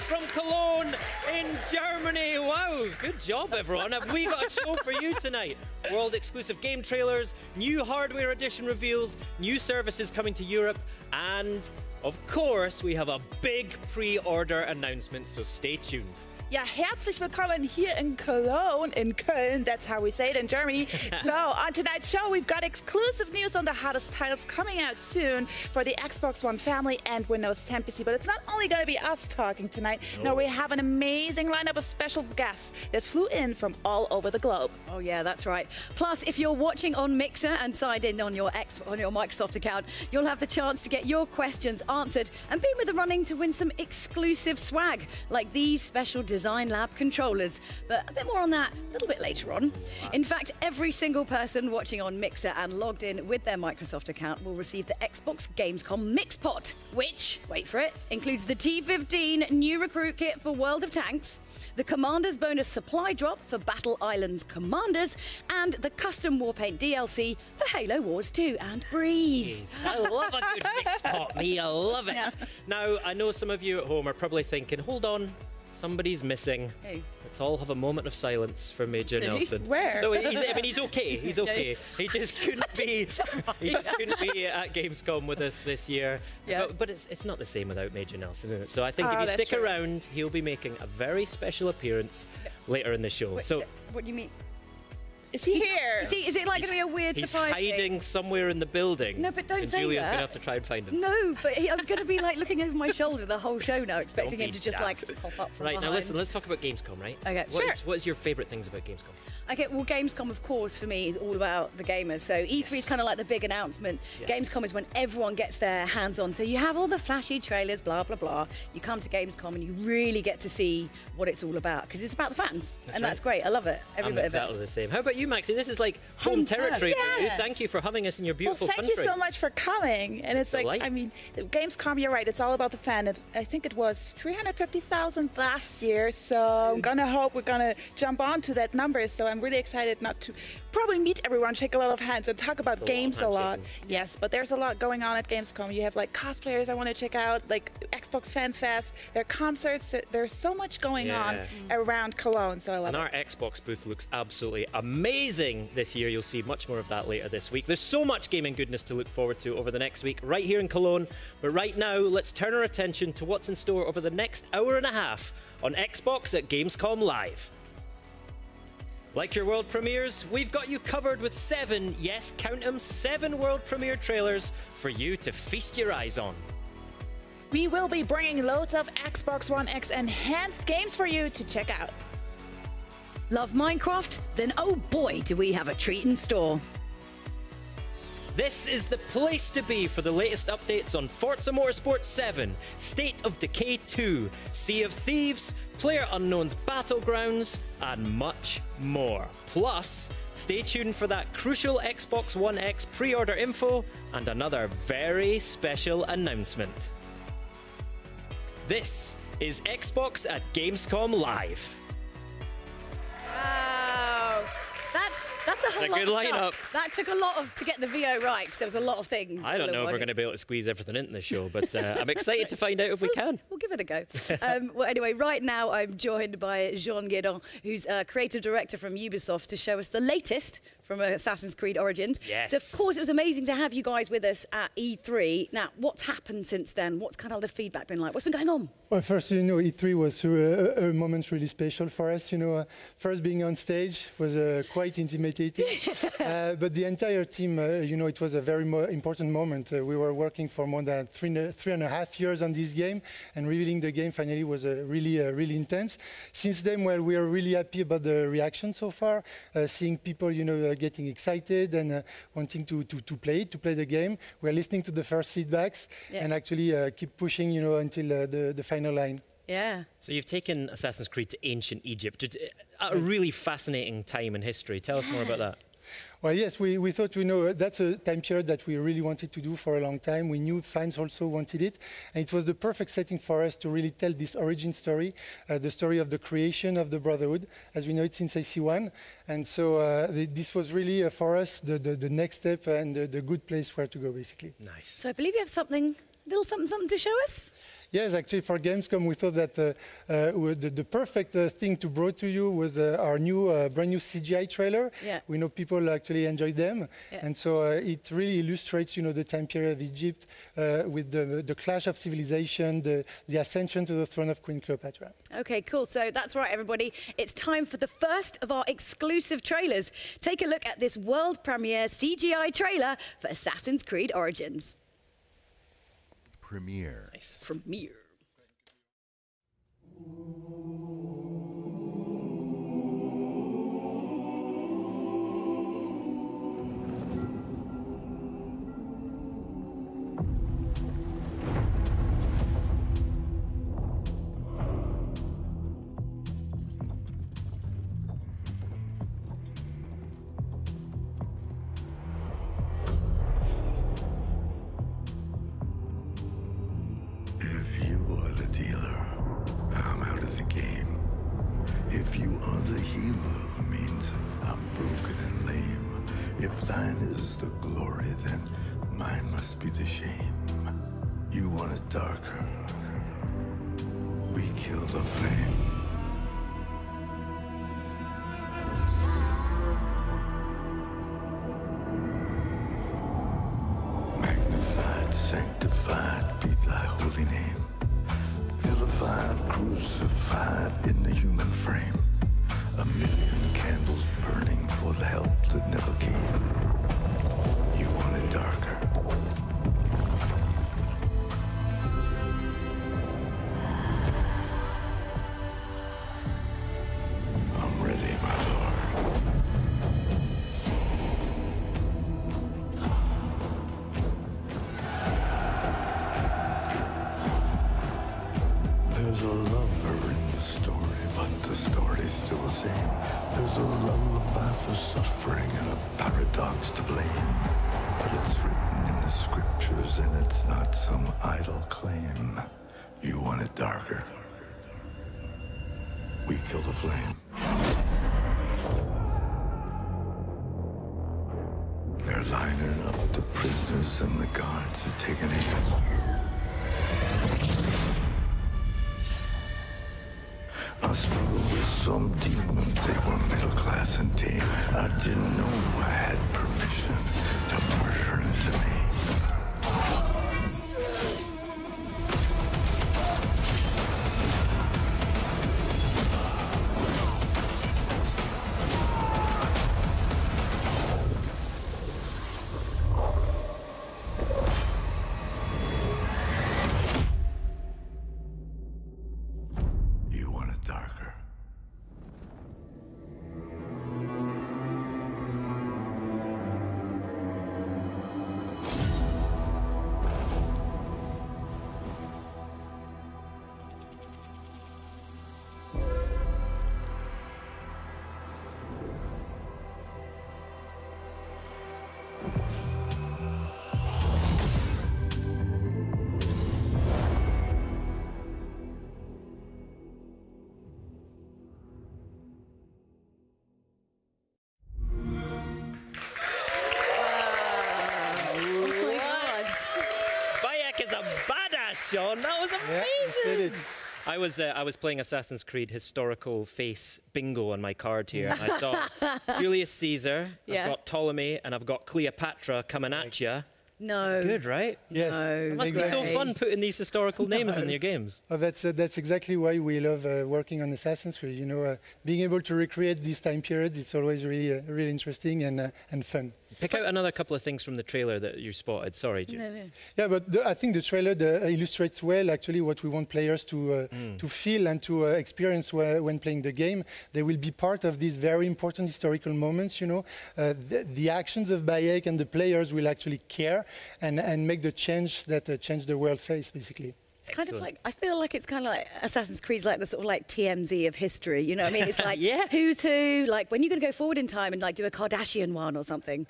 from Cologne in Germany. Wow, good job, everyone. Have we got a show for you tonight? World-exclusive game trailers, new hardware edition reveals, new services coming to Europe, and, of course, we have a big pre-order announcement, so stay tuned. Ja, herzlich willkommen hier in Cologne, in Köln, that's how we say it in Germany. So, on tonight's show, we've got exclusive news on the hottest titles coming out soon for the Xbox One family and Windows 10 PC. But it's not only going to be us talking tonight. No, we have an amazing lineup of special guests that flew in from all over the globe. Oh yeah, that's right. Plus, if you're watching on Mixer and signed in on your Microsoft account, you'll have the chance to get your questions answered and be with the running to win some exclusive swag, like these special Design Lab controllers. But a bit more on that a little bit later on. In fact, every single person watching on Mixer and logged in with their Microsoft account will receive the Xbox GamesCom Mixpot, which, wait for it, includes the T15 new recruit kit for World of Tanks, the Commander's bonus supply drop for Battle Islands Commanders, and the custom Warpaint DLC for Halo Wars 2 and Breathe. I love a good Mixpot, me, I love it. Yeah. Now, I know some of you at home are probably thinking, hold on, somebody's missing. Hey. Let's all have a moment of silence for Major Nelson. Where? No, he's okay. He's okay. He just couldn't be. He just couldn't be at Gamescom with us this year. Yeah. But it's not the same without Major Nelson, is it? So I think if you that's stick true. around, he'll be making a very special appearance later in the show. Wait, so what do you mean? Is he here? Is it like going to be a weird he's surprise hiding thing? somewhere in the building. No, but don't and say Julia's that. going to have to try and find him. No, but I'm going to be like looking over my shoulder the whole show now, expecting Don't him be to just daft. like pop up from Right, behind. now listen, let's talk about Gamescom, right? Okay, What is your favourite things about Gamescom? Okay, well, Gamescom, of course, for me, is all about the gamers. So E3 is kind of like the big announcement. Yes. Gamescom is when everyone gets their hands on. So you have all the flashy trailers, blah, blah, blah. You come to Gamescom and you really get to see what it's all about, because it's about the fans. That's great. I love it. Every I'm bit exactly of it. the same. How about you, Maxie? This is like home territory for you. Yes. Thank you for having us in your beautiful Well, thank country. you so much for coming. And it's like, delight. I mean, Gamescom, you're right, it's all about the fan. I think it was 350,000 last year, so I'm gonna hope we're gonna jump onto that number. So I'm really excited not to probably meet everyone, shake a lot of hands, and talk about games a lot. Yes, but there's a lot going on at Gamescom. You have like cosplayers I want to check out, like Xbox Fan Fest, there are concerts, there's so much going on around Cologne, so I love And it. our Xbox booth looks absolutely amazing this year. You'll see much more of that later this week. There's so much gaming goodness to look forward to over the next week right here in Cologne. But right now, let's turn our attention to what's in store over the next hour and a half on Xbox at Gamescom Live. Like your world premieres, we've got you covered with 7, yes, count them, 7 world premiere trailers for you to feast your eyes on. We will be bringing loads of Xbox One X enhanced games for you to check out. Love Minecraft? Then oh boy, do we have a treat in store. This is the place to be for the latest updates on Forza Motorsport 7, State of Decay 2, Sea of Thieves, PlayerUnknown's Battlegrounds, and much more. Plus, stay tuned for that crucial Xbox One X pre-order info and another very special announcement. This is Xbox at Gamescom Live. Wow. That's a whole lot good of lineup. stuff. That took a lot to get the VO right, because there was a lot of things. I don't know if we're going to be able to squeeze everything into the show, but I'm excited to find out if we can. We'll give it a go. Well, anyway, right now I'm joined by Jean Guédon, who's creative director from Ubisoft, to show us the latest from Assassin's Creed Origins. Yes. So, of course, it was amazing to have you guys with us at E3. Now, what's happened since then? What's kind of the feedback been like? What's been going on? Well, first, E3 was a moment really special for us. First being on stage was quite intimidating, but the entire team, it was a very important moment. We were working for more than three and a half years on this game, and revealing the game finally was really intense. Since then, well, we are really happy about the reaction so far, seeing people, getting excited and wanting to play the game. We're listening to the first feedbacks and actually keep pushing, until the final line. Yeah. So you've taken Assassin's Creed to ancient Egypt, a really fascinating time in history. Tell us more about that. Well, yes, we thought, that's a time period that we really wanted to do for a long time. We knew fans also wanted it. And it was the perfect setting for us to really tell this origin story, the story of the creation of the Brotherhood, as we know it since AC1. And so this was really, for us, the next step and the good place where to go, basically. Nice. So I believe you have something, little something to show us? Yes, actually, for Gamescom, we thought that the perfect thing to bring to you was our brand new CGI trailer. Yeah. We know people actually enjoy them, and so it really illustrates, the time period of Egypt with the clash of civilization, the ascension to the throne of Queen Cleopatra. Okay, cool. So that's right, everybody. It's time for the first of our exclusive trailers. Take a look at this world premiere CGI trailer for Assassin's Creed Origins. Premiere. Nice. Premiere. If you are the dealer, I'm out of the game. If you are the healer, means I'm broken and lame. If thine is the glory, then mine must be the shame. You want it darker. We kill the flame. Magnified, sanctified be thy holy name. Vilified, crucified in the human frame. A million candles burning for the help that never came. You want it darker. I'm ready, my lord. There's a lover in the story, but the story's still the same. There's a lullaby for suffering and a paradox to blame. But it's written in the scriptures and it's not some idle claim. You want it darker. We kill the flame. They're lining up the prisoners and the guards are taking aim. I struggled with some demons, they were middle class and tame. I didn't know I had permission to murder into me. You want it darker. Bayek is a badass, Sean. That was Yeah, you said amazing. it. I was playing Assassin's Creed historical face bingo on my card here. And I thought Julius Caesar, Yeah. I've got Ptolemy, and I've got Cleopatra coming at you. No. Good, right? Yes. No. It must be so Exactly. fun putting these historical names in your games. Oh, that's exactly why we love working on Assassin's Creed. Being able to recreate these time periods, it's always really interesting and fun. Pick out another couple of things from the trailer that you spotted. Sorry, Jude. No, no. Yeah, but I think the trailer illustrates well actually what we want players to feel and to experience when playing the game. They will be part of these very important historical moments. The actions of Bayek and the players will actually care and make the change that change the world face, basically. It's kind of Excellent. like, I feel like it's kind of like Assassin's Creed's like the sort of like TMZ of history, you know what I mean? It's like Yeah. who's who, like when you're going to go forward in time and like do a Kardashian one or something.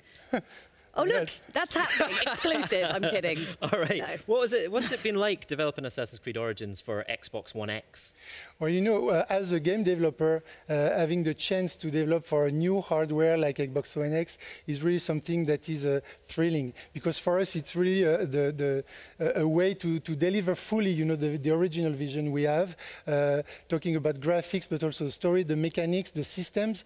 Oh, look, that's happening. Exclusive. I'm kidding. All right. No. What's it been like developing Assassin's Creed Origins for Xbox One X? Well, you know, as a game developer, having the chance to develop for a new hardware like Xbox One X is really something that is thrilling. Because for us, it's really a way to deliver fully, you know, the original vision we have, talking about graphics, but also the story, the mechanics, the systems.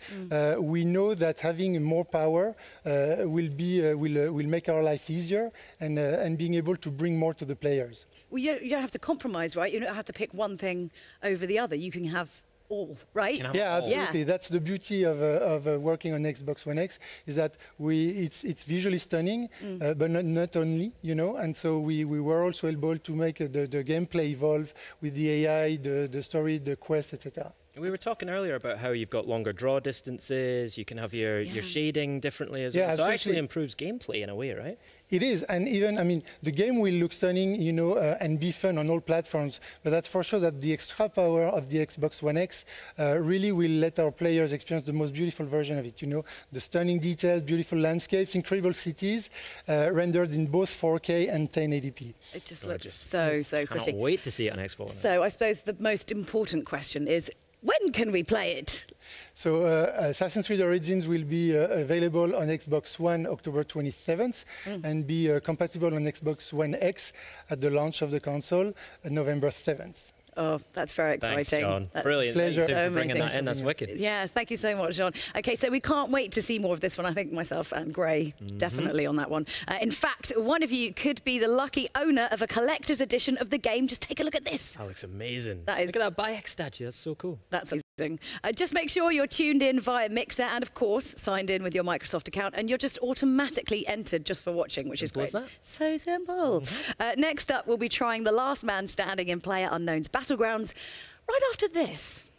We know that having more power will make our life easier and being able to bring more to the players. Well, you don't have to compromise, right? You don't have to pick one thing over the other. You can have all, right? Yeah, absolutely. Yeah. That's the beauty of working on Xbox One X, is that it's visually stunning, but not only, you know. And so we were also able to make the gameplay evolve with the AI, the story, the quest, etc. We were talking earlier about how you've got longer draw distances, you can have your shading differently as well. So absolutely. it actually improves gameplay in a way, right? It is, and even, I mean, the game will look stunning, you know, and be fun on all platforms, but that's for sure that the extra power of the Xbox One X really will let our players experience the most beautiful version of it, you know, the stunning details, beautiful landscapes, incredible cities, rendered in both 4K and 1080p. It just looks so pretty. Can't wait to see it on Xbox One. So I suppose the most important question is, when can we play it? So Assassin's Creed Origins will be available on Xbox One October 27th and be compatible on Xbox One X at the launch of the console November 7th. Oh, that's very exciting. Thanks, John. That's Brilliant. Pleasure. Thank you So for bringing amazing. that in. That's wicked. Yeah, thank you so much, John. Okay, so we can't wait to see more of this one. I think myself and Gray definitely on that one. In fact, one of you could be the lucky owner of a collector's edition of the game. Just take a look at this. That looks amazing. That is- Look at that Bayek statue. That's so cool. That's amazing. Just make sure you're tuned in via Mixer and, of course, signed in with your Microsoft account, and you're just automatically entered just for watching, which is Simple great. as that. So simple. Next up, we'll be trying the last man standing in PlayerUnknown's Battlegrounds right after this.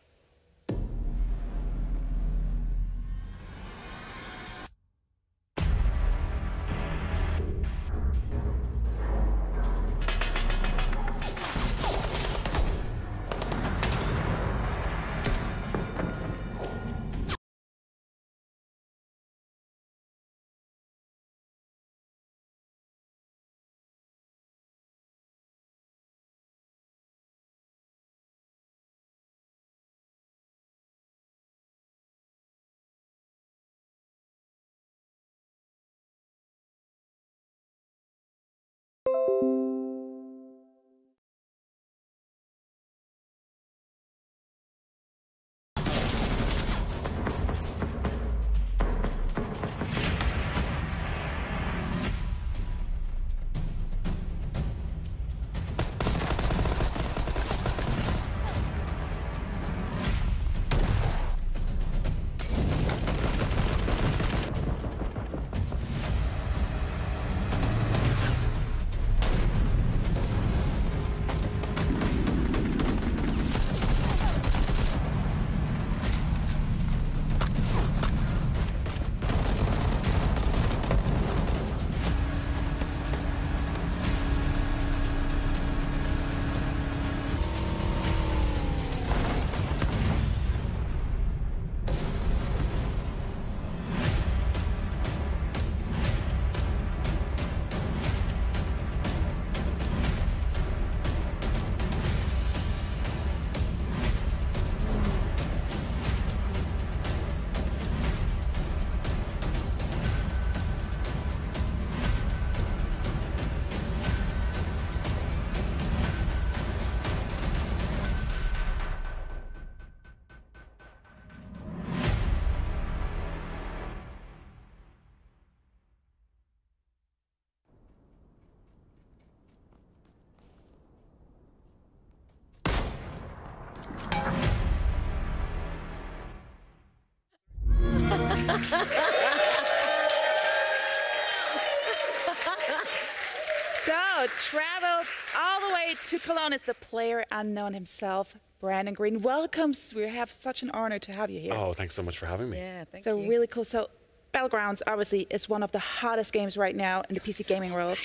So, traveled all the way to Cologne is the PlayerUnknown himself, Brandon Green. Welcome. We have such an honor to have you here. Oh, thanks so much for having me. Yeah, thank So you. really cool. So Battlegrounds obviously is one of the hottest games right now in the PC gaming world.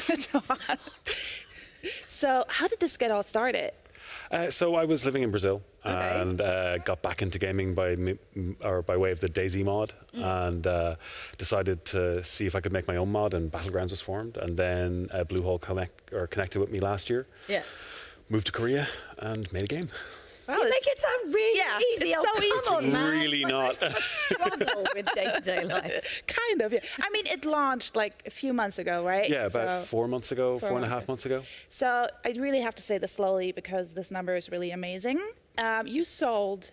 It's so hot. So how did this get all started? So I was living in Brazil and got back into gaming by way of the DayZ mod, and decided to see if I could make my own mod, and Battlegrounds was formed, and then Bluehole connected with me last year. Yeah. Moved to Korea and made a game. Wow, you make it sound really easy. It's so easy. Come on, man. Really not. Struggle with day-to-day life. Kind of, yeah. I mean, it launched like a few months ago, right? Yeah, about 4 months ago, 4.5 months ago. So I really have to say this slowly because this number is really amazing. You sold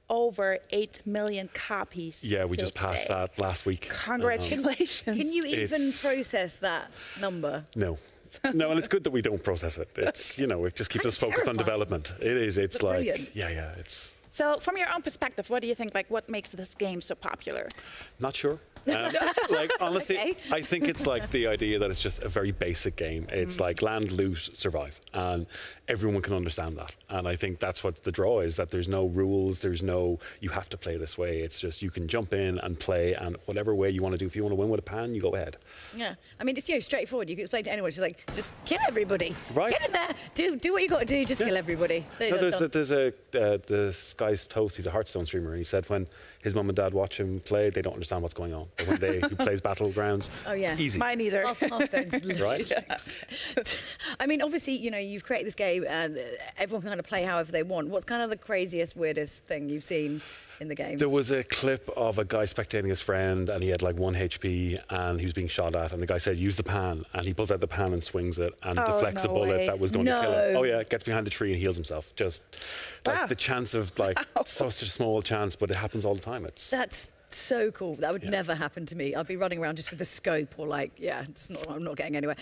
over 8 million copies. Yeah, we just passed that last week. Congratulations. Can you even process that number? No. No, and it's good that we don't process it. It's, you know, it just keeps us focused on development. It is. It's like, brilliant. yeah, it's... So from your own perspective, what do you think, like, what makes this game so popular? Not sure. Like, honestly, I think it's like the idea that it's just a very basic game. It's like land, loot, survive. And everyone can understand that. And I think that's what the draw is, that there's no rules, there's no, you have to play this way. It's just, you can jump in and play, and whatever way you want to do. If you want to win with a pan, you go ahead. Yeah. I mean, it's, you know, straightforward. You can explain to anyone. She's like, just kill everybody. Right. Get in there. Do what you got to do. Just kill everybody. No, there's this guy's Toast, he's a Hearthstone streamer, and he said when his mum and dad watch him play, they don't understand what's going on. But when he plays Battlegrounds, easy. Mine either. Hearthstone's right? I mean, obviously, you know, you've created this game and everyone can kind of play however they want. What's kind of the craziest, weirdest thing you've seen in the game? There was a clip of a guy spectating his friend, and he had like 1 HP, and he was being shot at, and the guy said, use the pan, and he pulls out the pan and swings it and deflects a bullet that was going to kill him. Oh yeah, gets behind a tree and heals himself. Just like the chance of like such a small chance, but it happens all the time. That's so cool. That would never happen to me. I'd be running around just with a scope or like, I'm not getting anywhere.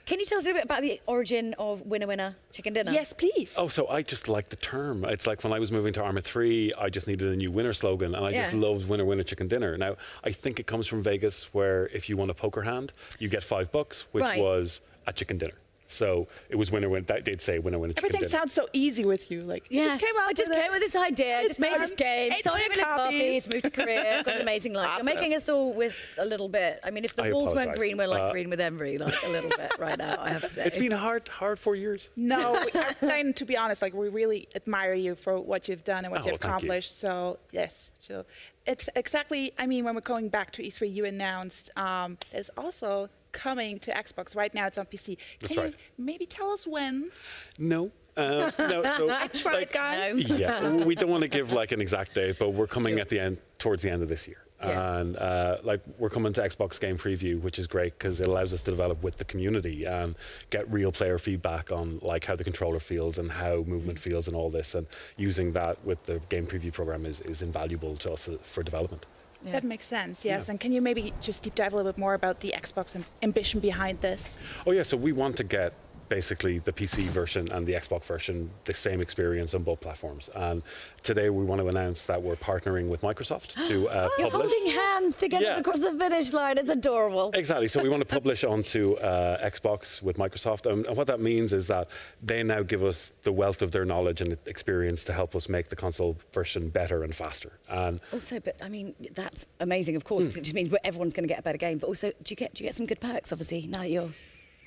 Can you tell us a little bit about the origin of Winner Winner Chicken Dinner? Yes, please. Oh, so I just like the term. It's like when I was moving to Arma 3, I just needed a new winner slogan, and I just loved Winner Winner Chicken Dinner. Now, I think it comes from Vegas, where if you won a poker hand, you get $5, which was a chicken dinner. So it was winner winner. They'd say winner winner chicken dinner. Everything sounds so easy with you. Like, yeah, I just came with this idea. Just made this game. Sold a million copies. Moved to Korea. Got an amazing life. Awesome. You're making us all with a little bit. I mean, if the walls weren't green, we're like green with envy, like a little bit right now. I have to say. It's been hard 4 years. No, and to be honest, like we really admire you for what you've done and what you've accomplished. So yes, so it's exactly. I mean, when we're going back to E3, you announced there's also coming to Xbox. Right now it's on PC. Can you maybe tell us when? No. No, so I tried, guys. Yeah, we don't want to give like an exact date, but we're coming at the end, towards the end of this year. Yeah. And like we're coming to Xbox Game Preview, which is great because it allows us to develop with the community and get real player feedback on like how the controller feels and how movement feels and all this. And using that with the Game Preview program is invaluable to us for development. Yeah. That makes sense, yes. Yeah. And can you maybe just deep dive a little bit more about the Xbox ambition behind this? Oh yeah, so we want to get basically the PC version and the Xbox version the same experience on both platforms. And today we want to announce that we're partnering with Microsoft to publish. You're holding hands together across the finish line. It's adorable. Exactly. So we want to publish onto Xbox with Microsoft. And what that means is that they now give us the wealth of their knowledge and experience to help us make the console version better and faster. And also, but I mean, that's amazing, of course, because it just means everyone's going to get a better game. But also, do you get some good perks, obviously, now you're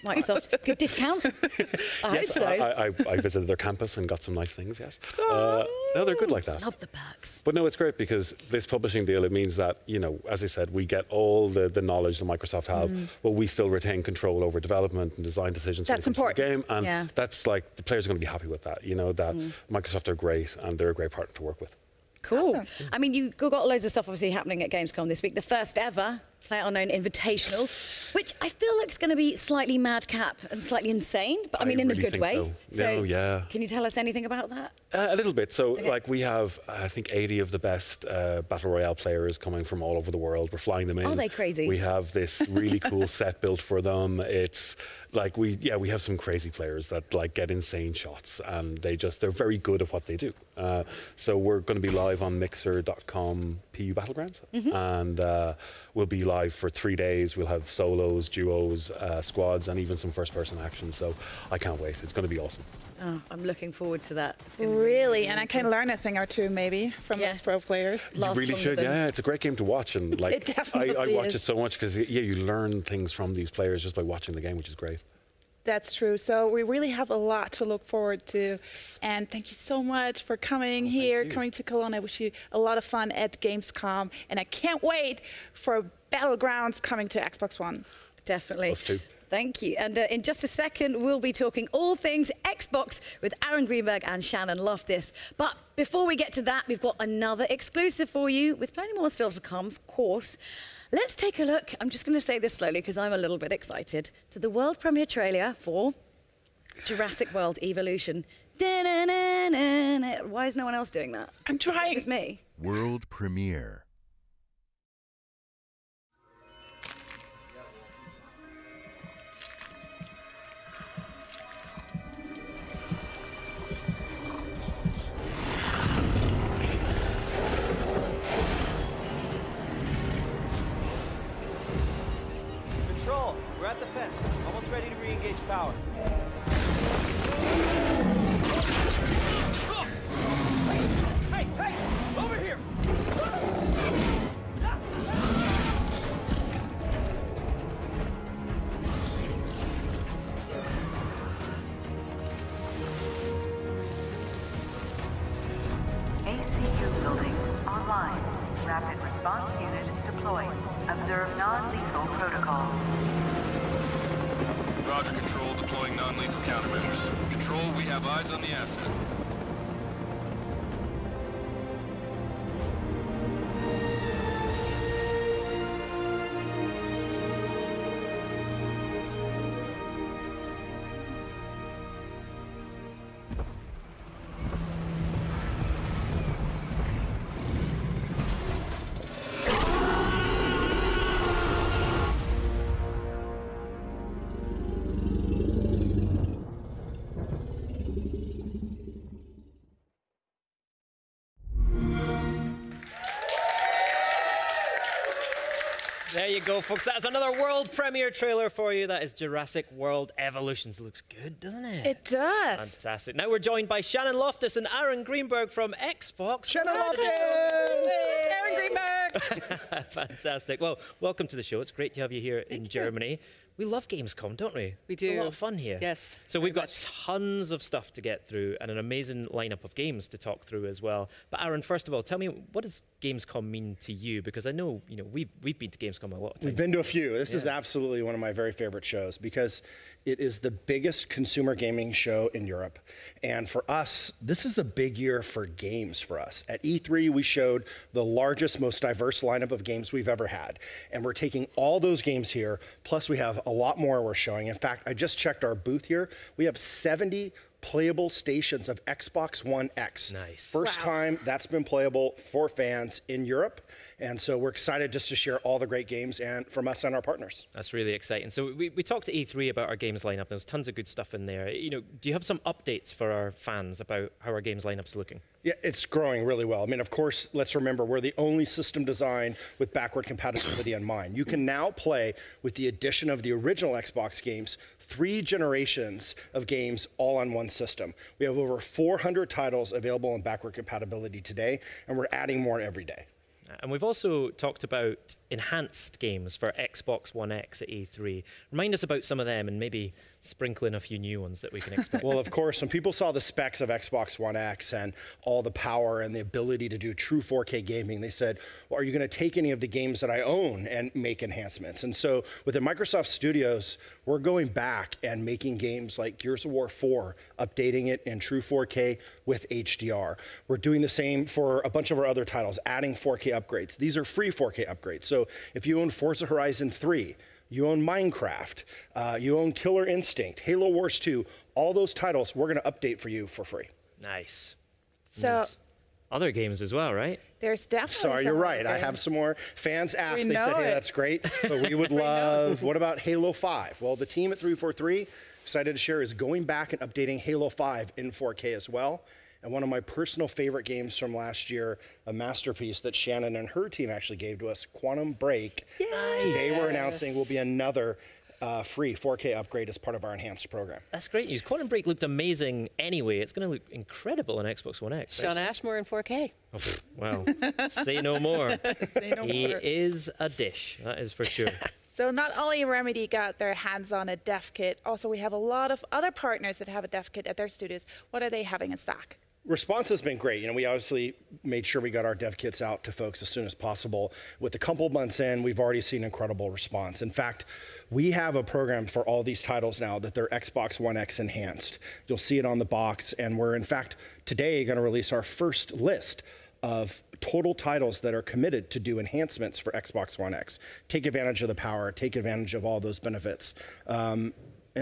Microsoft? Good discount? I hope so. I visited their campus and got some nice things, yes. No, they're good like that. Love the perks. But no, it's great because this publishing deal, it means that, you know, as I said, we get all the knowledge that Microsoft have, but we still retain control over development and design decisions that's important. To the game. And that's like, the players are going to be happy with that, you know, that Microsoft are great and they're a great partner to work with. Cool. Awesome. I mean, you've got loads of stuff obviously happening at GamesCom this week. The first ever PlayerUnknown Invitational, which I feel like is going to be slightly madcap and slightly insane, but I mean in a good way. So yeah. Can you tell us anything about that? A little bit. So like we have, I think, 80 of the best Battle Royale players coming from all over the world. We're flying them in. Are they crazy? We have this really cool set built for them. It's like we have some crazy players that like get insane shots and they're very good at what they do. So we're going to be live on mixer.com PU Battlegrounds and we'll be live for 3 days. We'll have solos, duos, squads, and even some first-person action. So I can't wait. It's going to be awesome. Oh, I'm looking forward to that. It's really, and I can learn a thing or two maybe from those pro players. You really should. Yeah, it's a great game to watch, and like it definitely I watch it so much because you learn things from these players just by watching the game, which is great. That's true. So we really have a lot to look forward to. And thank you so much for coming here, coming to Cologne. I wish you a lot of fun at Gamescom. And I can't wait for Battlegrounds coming to Xbox One. Definitely. Us too. Thank you. And in just a second, we'll be talking all things Xbox with Aaron Greenberg and Shannon Loftus. But before we get to that, we've got another exclusive for you with plenty more still to come, of course. Let's take a look. I'm just going to say this slowly because I'm a little bit excited. To the world premiere trailer for Jurassic World Evolution. Da-na-na-na-na. Why is no one else doing that? I'm trying. Just me. World premiere. Control, we're at the fence. Almost ready to re-engage power. Hey, hey! Over here! ACU building online. Rapid response unit deployed. Observe non-lethal protocols. Roger, Control. Deploying non-lethal countermeasures. Control, we have eyes on the asset. There you go, folks. That's another world premiere trailer for you. That is Jurassic World Evolutions. Looks good, doesn't it? It does. Fantastic. Now we're joined by Shannon Loftus and Aaron Greenberg from Xbox. Shannon Loftus! Aaron Greenberg. Fantastic. Well, welcome to the show. It's great to have you here in Germany. We love Gamescom, don't we? We do. It's a lot of fun here. Yes. So we've got tons of stuff to get through and an amazing lineup of games to talk through as well. But Aaron, first of all, tell me, what does Gamescom mean to you? Because I know, we've been to Gamescom a lot of times. We've been to a few. This is absolutely one of my very favorite shows because it is the biggest consumer gaming show in Europe. And for us, this is a big year for games for us. At E3, we showed the largest, most diverse lineup of games we've ever had. And we're taking all those games here, plus we have a lot more we're showing. In fact, I just checked our booth here. We have 70 playable stations of Xbox One X. Nice. First time that's been playable for fans in Europe. And so we're excited just to share all the great games and from us and our partners. That's really exciting. So we talked at E3 about our games lineup. There's tons of good stuff in there. Do you have some updates for our fans about how our games lineup's looking? Yeah, it's growing really well. I mean, of course, let's remember, we're the only system design with backward compatibility in mind. You can now play, with the addition of the original Xbox games, 3 generations of games all on one system. We have over 400 titles available in backward compatibility today, and we're adding more every day. And we've also talked about enhanced games for Xbox One X at E3. Remind us about some of them and maybe sprinkle in a few new ones that we can expect. Well, of course, when people saw the specs of Xbox One X and all the power and the ability to do true 4K gaming, they said, well, are you going to take any of the games that I own and make enhancements? And so within Microsoft Studios, we're going back and making games like Gears of War 4, updating it in true 4K with HDR. We're doing the same for a bunch of our other titles, adding 4K upgrades. These are free 4K upgrades. So if you own Forza Horizon 3, you own Minecraft, you own Killer Instinct, Halo Wars 2, all those titles we're going to update for you for free. Nice. So there's other games as well, right? there's definitely Sorry, you're right. I have some more. Fans asked, they said, hey, that's great, but we would love, what about Halo 5? Well, the team at 343, excited to share, is going back and updating Halo 5 in 4K as well. And one of my personal favorite games from last year, a masterpiece that Shannon and her team actually gave to us, Quantum Break. Nice. Today we're announcing will be another free 4K upgrade as part of our enhanced program. That's great news. Quantum Break looked amazing anyway. It's going to look incredible on Xbox One X. Sean Ashmore in 4K. Oh, wow. Say no more. Say no He more. is a dish, that is for sure. So not only Remedy got their hands on a dev kit, also we have a lot of other partners that have a dev kit at their studios. What are they having in stock? Response has been great. We obviously made sure we got our dev kits out to folks as soon as possible. With a couple months in, we've already seen incredible response. In fact, we have a program for all these titles now that they're Xbox One X enhanced. You'll see it on the box, and we're in fact today going to release our first list of total titles that are committed to do enhancements for Xbox One X. Take advantage of the power, take advantage of all those benefits. And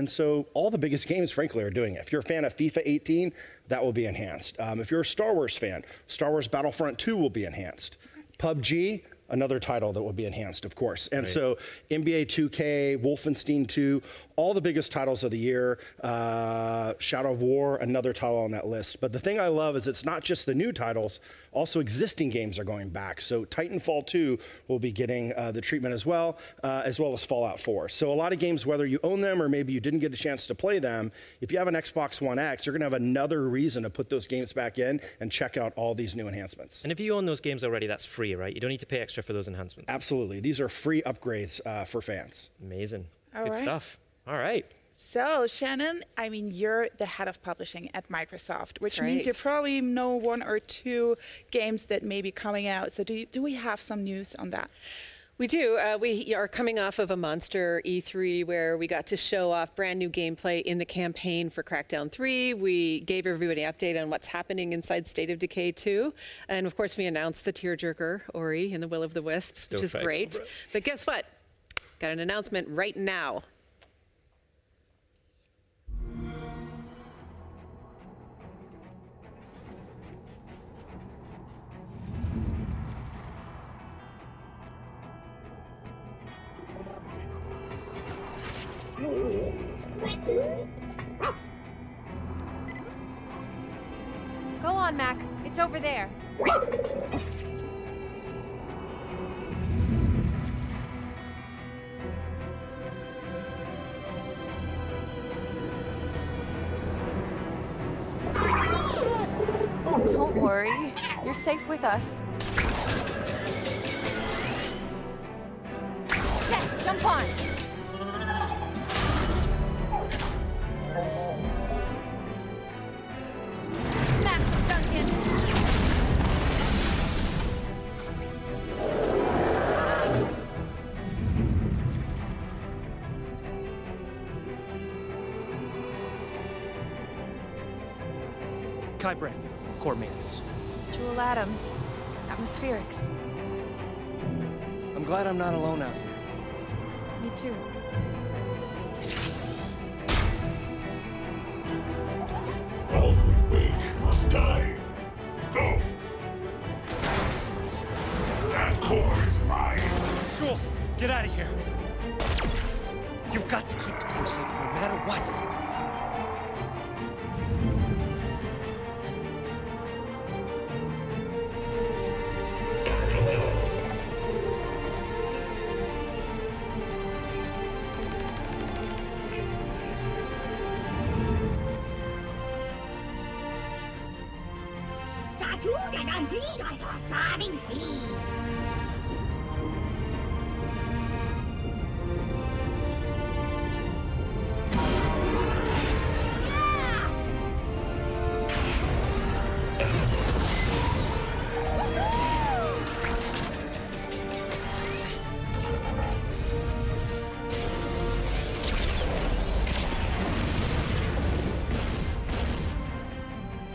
so all the biggest games, frankly, are doing it. If you're a fan of FIFA 18, that will be enhanced. If you're a Star Wars fan, Star Wars Battlefront 2 will be enhanced. PUBG, another title that will be enhanced, of course. And so NBA 2K, Wolfenstein 2, all the biggest titles of the year, Shadow of War, another title on that list. But the thing I love is it's not just the new titles, also existing games are going back. So Titanfall 2 will be getting the treatment as well as Fallout 4. So a lot of games, whether you own them or maybe you didn't get a chance to play them, if you have an Xbox One X, you're going to have another reason to put those games back in and check out all these new enhancements. And if you own those games already, that's free, right? You don't need to pay extra for those enhancements. Absolutely. These are free upgrades for fans. Amazing. All Good right. stuff. All right. So, Shannon, I mean, you're the head of publishing at Microsoft, which That's right. means you probably know one or two games that may be coming out. So do we have some news on that? We do. We are coming off of a monster E3 where we got to show off brand new gameplay in the campaign for Crackdown 3. We gave everybody an update on what's happening inside State of Decay 2. And of course, we announced the tearjerker, Ori and the Will of the Wisps, which is great. But guess what? Got an announcement right now. Go on, Mac. It's over there. Don't worry. You're safe with us. Seth, jump on! Smash him, Duncan! Kybrand, core maintenance. Jewel Adams, atmospherics. I'm glad I'm not alone out here. Me too. All who wait must die. Go! That core is mine. Cool. Get out of here. You've got to keep the core safe no matter what.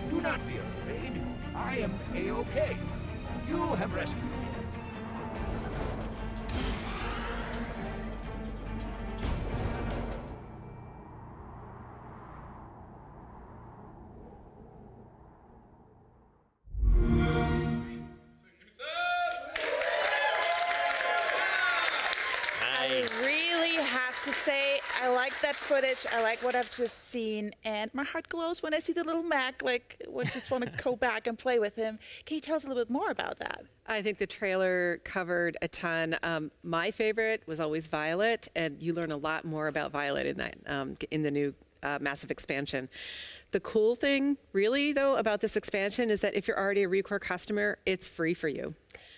Do not be afraid. I am A-OK. You have rescued me. I really have to say, I like that footage. I like what I've just seen, and my heart glows when I see the little Mac. Like, I just want to go back and play with him. Can you tell us a little bit more about that? I think the trailer covered a ton. My favorite was always Violet, and you learn a lot more about Violet in that in the new massive expansion. The cool thing, really, though, about this expansion is that if you're already a ReCore customer, it's free for you.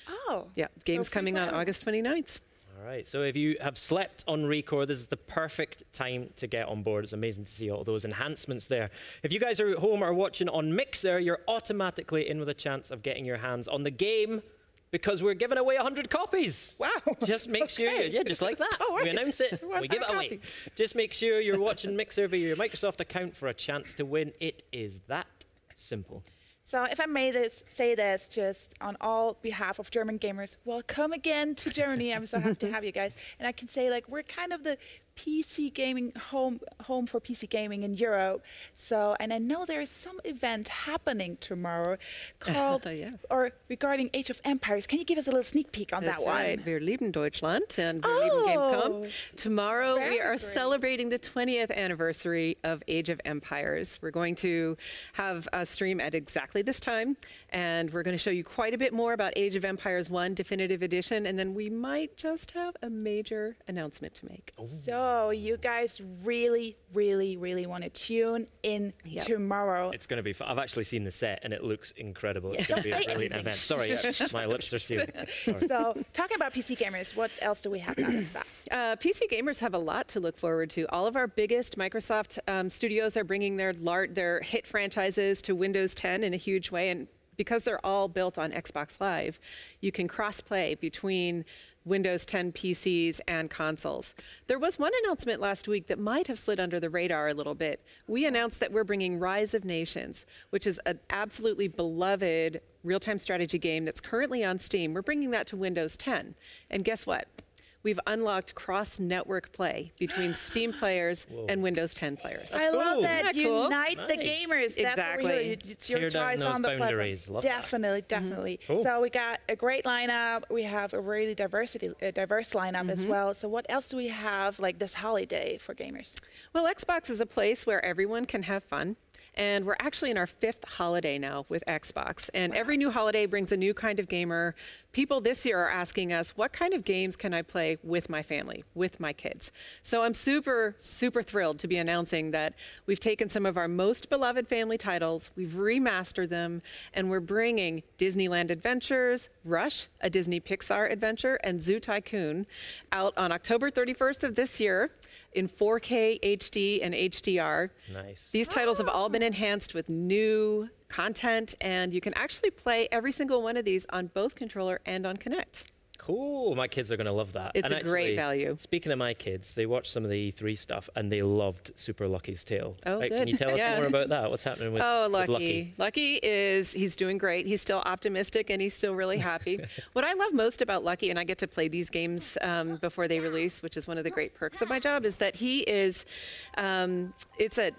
Oh. Yeah, game's free coming on forever. August 29th. All right, so if you have slept on Recore, this is the perfect time to get on board. It's amazing to see all those enhancements there. If you guys are at home or watching on Mixer, you're automatically in with a chance of getting your hands on the game because we're giving away 100 copies. Wow. Just make sure, just like that. Oh, right. We announce it, we give it away. Just make sure you're watching Mixer via your Microsoft account for a chance to win. It is that simple. So if I may say this just on all behalf of German gamers, welcome again to Germany. I'm so happy to have you guys. And I can say, like, we're kind of the PC gaming home for PC gaming in Europe. So, and I know there's some event happening tomorrow called or regarding Age of Empires. Can you give us a little sneak peek on that one? That's right. Wir lieben Deutschland and wir lieben GamesCom. Tomorrow we are celebrating the 20th anniversary of Age of Empires. We're going to have a stream at exactly this time, and we're going to show you quite a bit more about Age of Empires 1 Definitive Edition, and then we might just have a major announcement to make. So you guys really, really, really want to tune in tomorrow. It's going to be fun. I've actually seen the set, and it looks incredible. It's going to be a brilliant event. Sorry, my lips are sealed. Sorry. So talking about PC gamers, what else do we have out of that? PC gamers have a lot to look forward to. All of our biggest Microsoft studios are bringing their hit franchises to Windows 10 in a huge way, and because they're all built on Xbox Live, you can cross-play between Windows 10 PCs and consoles. There was one announcement last week that might have slid under the radar a little bit. We announced that we're bringing Rise of Nations, which is an absolutely beloved real-time strategy game that's currently on Steam. We're bringing that to Windows 10. And guess what? We've unlocked cross-network play between Steam players and Windows 10 players. I love that. Isn't that cool? Unite the gamers. Exactly. It's your choice on the platform. Definitely, definitely. Cool. So we got a great lineup. We have a really diverse lineup as well. So what else do we have like this holiday for gamers? Well, Xbox is a place where everyone can have fun. And we're actually in our 5th holiday now with Xbox. And every new holiday brings a new kind of gamer. People this year are asking us, what kind of games can I play with my family, with my kids? So I'm super, super thrilled to be announcing that we've taken some of our most beloved family titles, we've remastered them, and we're bringing Disneyland Adventures, Rush, a Disney Pixar adventure, and Zoo Tycoon out on October 31st of this year in 4K HD and HDR. Nice. These titles have all been enhanced with new content, and you can actually play every single one of these on both controller and on Kinect. Cool. My kids are going to love that. It's a great value. Speaking of my kids, they watched some of the E3 stuff and they loved Super Lucky's Tale. Oh, good. Can you tell us more about that? What's happening with Lucky? Lucky he's doing great. He's still optimistic and he's still really happy. What I love most about Lucky, and I get to play these games before they release, which is one of the great perks of my job, is that he is, it's a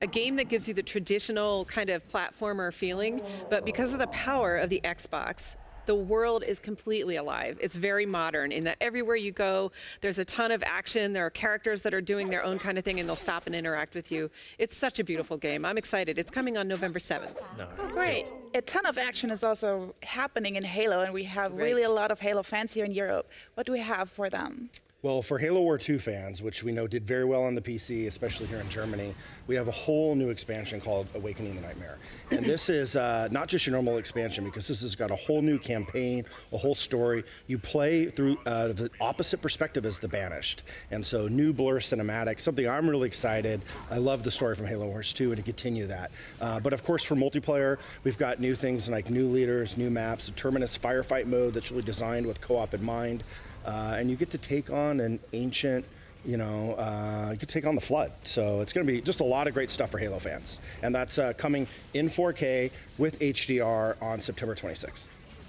game that gives you the traditional kind of platformer feeling, but because of the power of the Xbox, the world is completely alive. It's very modern in that everywhere you go, there's a ton of action. There are characters that are doing their own kind of thing and they'll stop and interact with you. It's such a beautiful game. I'm excited. It's coming on November 7th. Oh, great. A ton of action is also happening in Halo, and we have really a lot of Halo fans here in Europe. What do we have for them? Well, for Halo War 2 fans, which we know did very well on the PC, especially here in Germany, we have a whole new expansion called Awakening the Nightmare. And this is not just your normal expansion, because this has got a whole new campaign, a whole story. You play through the opposite perspective as the Banished. And so new blur cinematic, something I'm really excited. I love the story from Halo Wars 2 and to continue that. But of course, for multiplayer, we've got new things like new leaders, new maps, a Terminus firefight mode that's really designed with co-op in mind. And you get to take on an ancient, you get to take on the Flood. So it's going to be just a lot of great stuff for Halo fans. And that's coming in 4K with HDR on September 26th.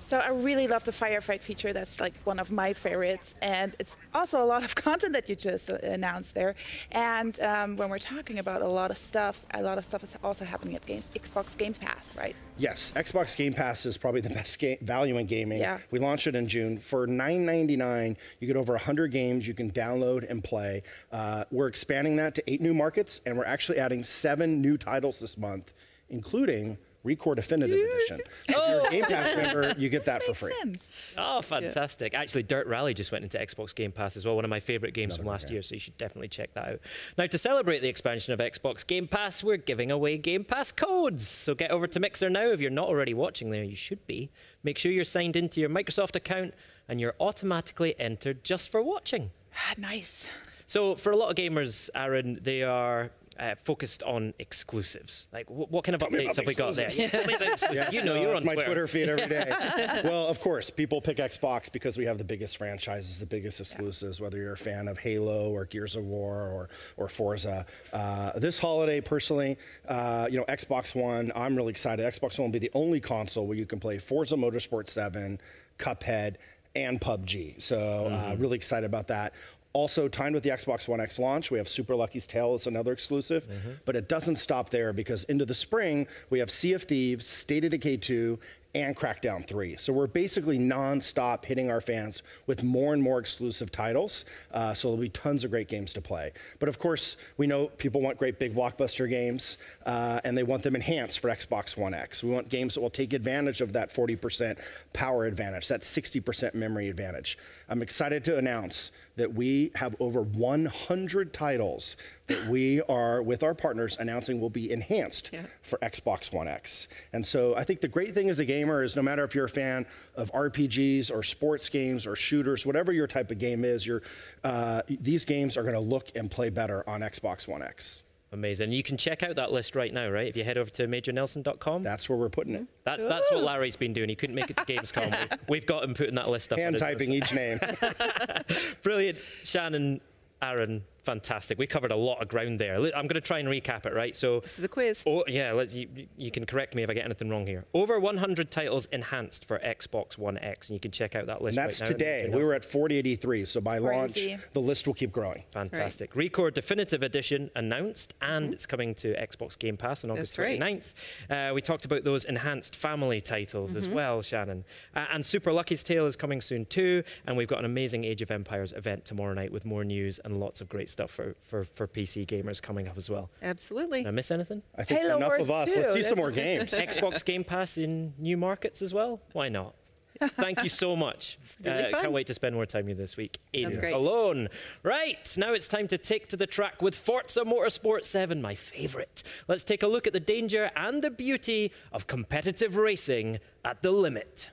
So I really love the firefight feature. That's like one of my favorites. And it's also a lot of content that you just announced there. And when we're talking about a lot of stuff is also happening at Xbox Game Pass, right? Yes, Xbox Game Pass is probably the best value in gaming. Yeah. We launched it in June. For $9.99, you get over 100 games you can download and play. We're expanding that to 8 new markets, and we're actually adding 7 new titles this month, including Recore Definitive Edition. If you're a Game Pass member, you get that for free. Oh, fantastic. Actually, Dirt Rally just went into Xbox Game Pass as well, one of my favorite games from last year, so you should definitely check that out. Now, to celebrate the expansion of Xbox Game Pass, we're giving away Game Pass codes. So get over to Mixer now. If you're not already watching there, you should be. Make sure you're signed into your Microsoft account and you're automatically entered just for watching. Nice. So for a lot of gamers, Aaron, they are focused on exclusives. Like, what kind of updates have we got there? Yeah, tell me about exclusives. Yes, you know, you're on my Twitter. Twitter feed every day. Well, of course, people pick Xbox because we have the biggest franchises, the biggest exclusives, whether you're a fan of Halo or Gears of War or Forza. This holiday, personally, Xbox One, I'm really excited. Xbox One will be the only console where you can play Forza Motorsport 7, Cuphead, and PUBG. So really excited about that. Also, timed with the Xbox One X launch, we have Super Lucky's Tale. It's another exclusive. But it doesn't stop there, because into the spring, we have Sea of Thieves, State of Decay 2, and Crackdown 3. So we're basically non-stop hitting our fans with more and more exclusive titles. So there'll be tons of great games to play. But of course, we know people want great big blockbuster games, and they want them enhanced for Xbox One X. We want games that will take advantage of that 40% power advantage, that 60% memory advantage. I'm excited to announce that we have over 100 titles that we are, with our partners, announcing will be enhanced for Xbox One X. And so I think the great thing as a gamer is, no matter if you're a fan of RPGs or sports games or shooters, whatever your type of game is, these games are going to look and play better on Xbox One X. Amazing. You can check out that list right now, right? If you head over to MajorNelson.com. That's where we're putting it. That's what Larry's been doing. He couldn't make it to Gamescom. We've got him putting that list up. Hand typing each name. Brilliant. Shannon, Aaron, fantastic. We covered a lot of ground there. I'm going to try and recap it, right? So this is a quiz. Oh, yeah, you can correct me if I get anything wrong here. Over 100 titles enhanced for Xbox One X, and you can check out that list and that's right now. Today. We were at 4083, so by launch, the list will keep growing. Fantastic. Right. Record Definitive Edition announced, and it's coming to Xbox Game Pass on August 29th. We talked about those enhanced family titles as well, Shannon. And Super Lucky's Tale is coming soon too, and we've got an amazing Age of Empires event tomorrow night with more news and lots of great stuff for PC gamers coming up as well. Absolutely. Did I miss anything? I think Halo enough Wars of us. 2. Let's see some more games. Xbox Game Pass in new markets as well? Why not? Thank you so much. Really fun. Can't wait to spend more time with you this week in great. Cologne. Right, now it's time to take to the track with Forza Motorsport 7, my favourite. Let's take a look at the danger and the beauty of competitive racing at the limit.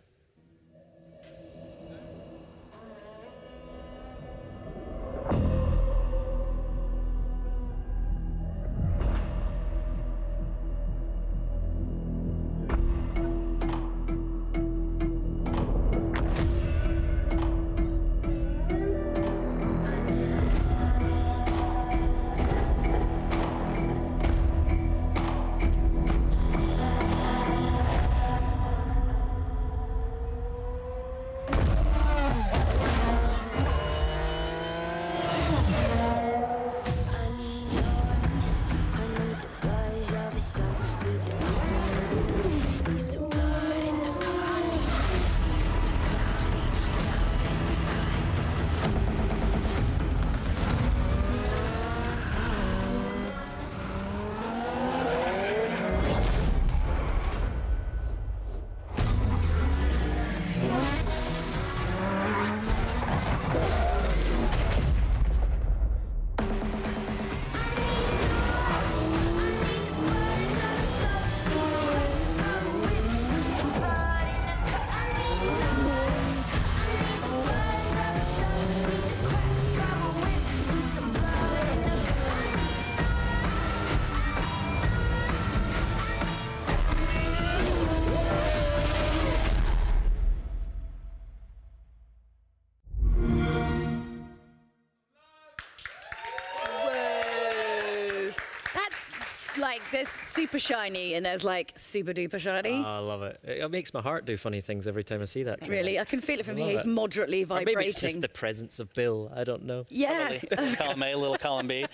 Like, there's super shiny and there's like super duper shiny. Oh, I love it. It makes my heart do funny things every time I see that. Really? I can feel it from here. It's it. moderately vibrating. Or maybe it's just the presence of Bill. I don't know. Yeah. Column A, little column B.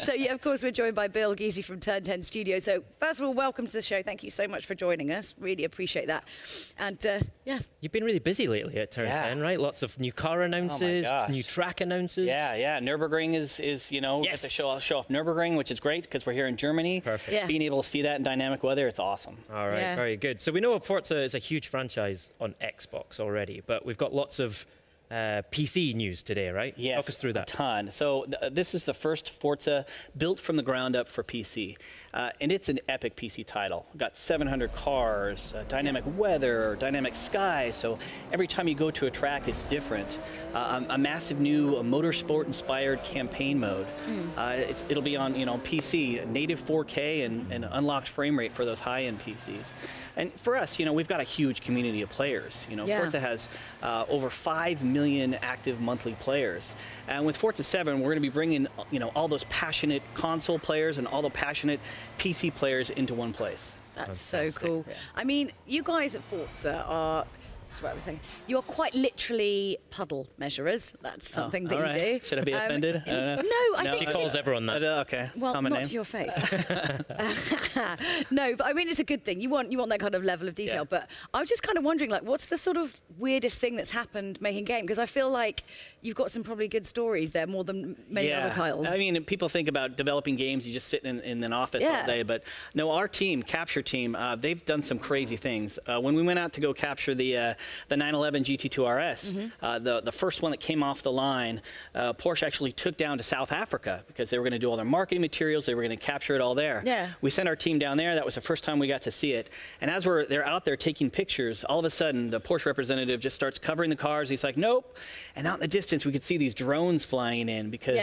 So, yeah, of course, we're joined by Bill Geesey from Turn 10 Studio. So, first of all, welcome to the show. Thank you so much for joining us. Really appreciate that. And, yeah. You've been really busy lately at Turn 10, right? Lots of new car announces, new track announces. Yeah. Nürburgring is you know, get to show off Nürburgring, which is great because we're here in Germany. Perfect. Yeah. Being able to see that in dynamic weather, it's awesome. All right, very good. So we know Forza is a huge franchise on Xbox already, but we've got lots of PC news today, right? Yes, talk us through that. A ton. So this is the first Forza built from the ground up for PC. And it's an epic PC title. We've got 700 cars, dynamic weather, dynamic sky. So every time you go to a track, it's different. A massive new motorsport-inspired campaign mode. It'll be on PC, native 4K and unlocked frame rate for those high-end PCs. And for us, we've got a huge community of players. Forza has over 5 million active monthly players. And with Forza 7, we're going to be bringing, all those passionate console players and all the passionate PC players into one place. That's so cool. Yeah. I mean, you guys at Forza are, that's what I was saying, you're quite literally puddle measurers. That's something that you do. Should I be offended? I don't know. No, I think she calls everyone that. Okay. Well, Common not name. to your face. No, but I mean, it's a good thing. You want that kind of level of detail. Yeah. But I was just kind of wondering, like, what's the sort of weirdest thing that's happened making game? Because I feel like you've got some probably good stories there, more than many other titles. I mean, people think about developing games, you just sit in an office all day. But no, our team, Capture Team, they've done some crazy things. When we went out to go capture the 911 GT2 RS, the first one that came off the line, Porsche actually took down to South Africa because they were going to do all their marketing materials. They were going to capture it all there. Yeah. We sent our team down there. That was the first time we got to see it. And as they're out there taking pictures, all of a sudden the Porsche representative just starts covering the cars. He's like, nope. And out in the distance, we could see these drones flying in because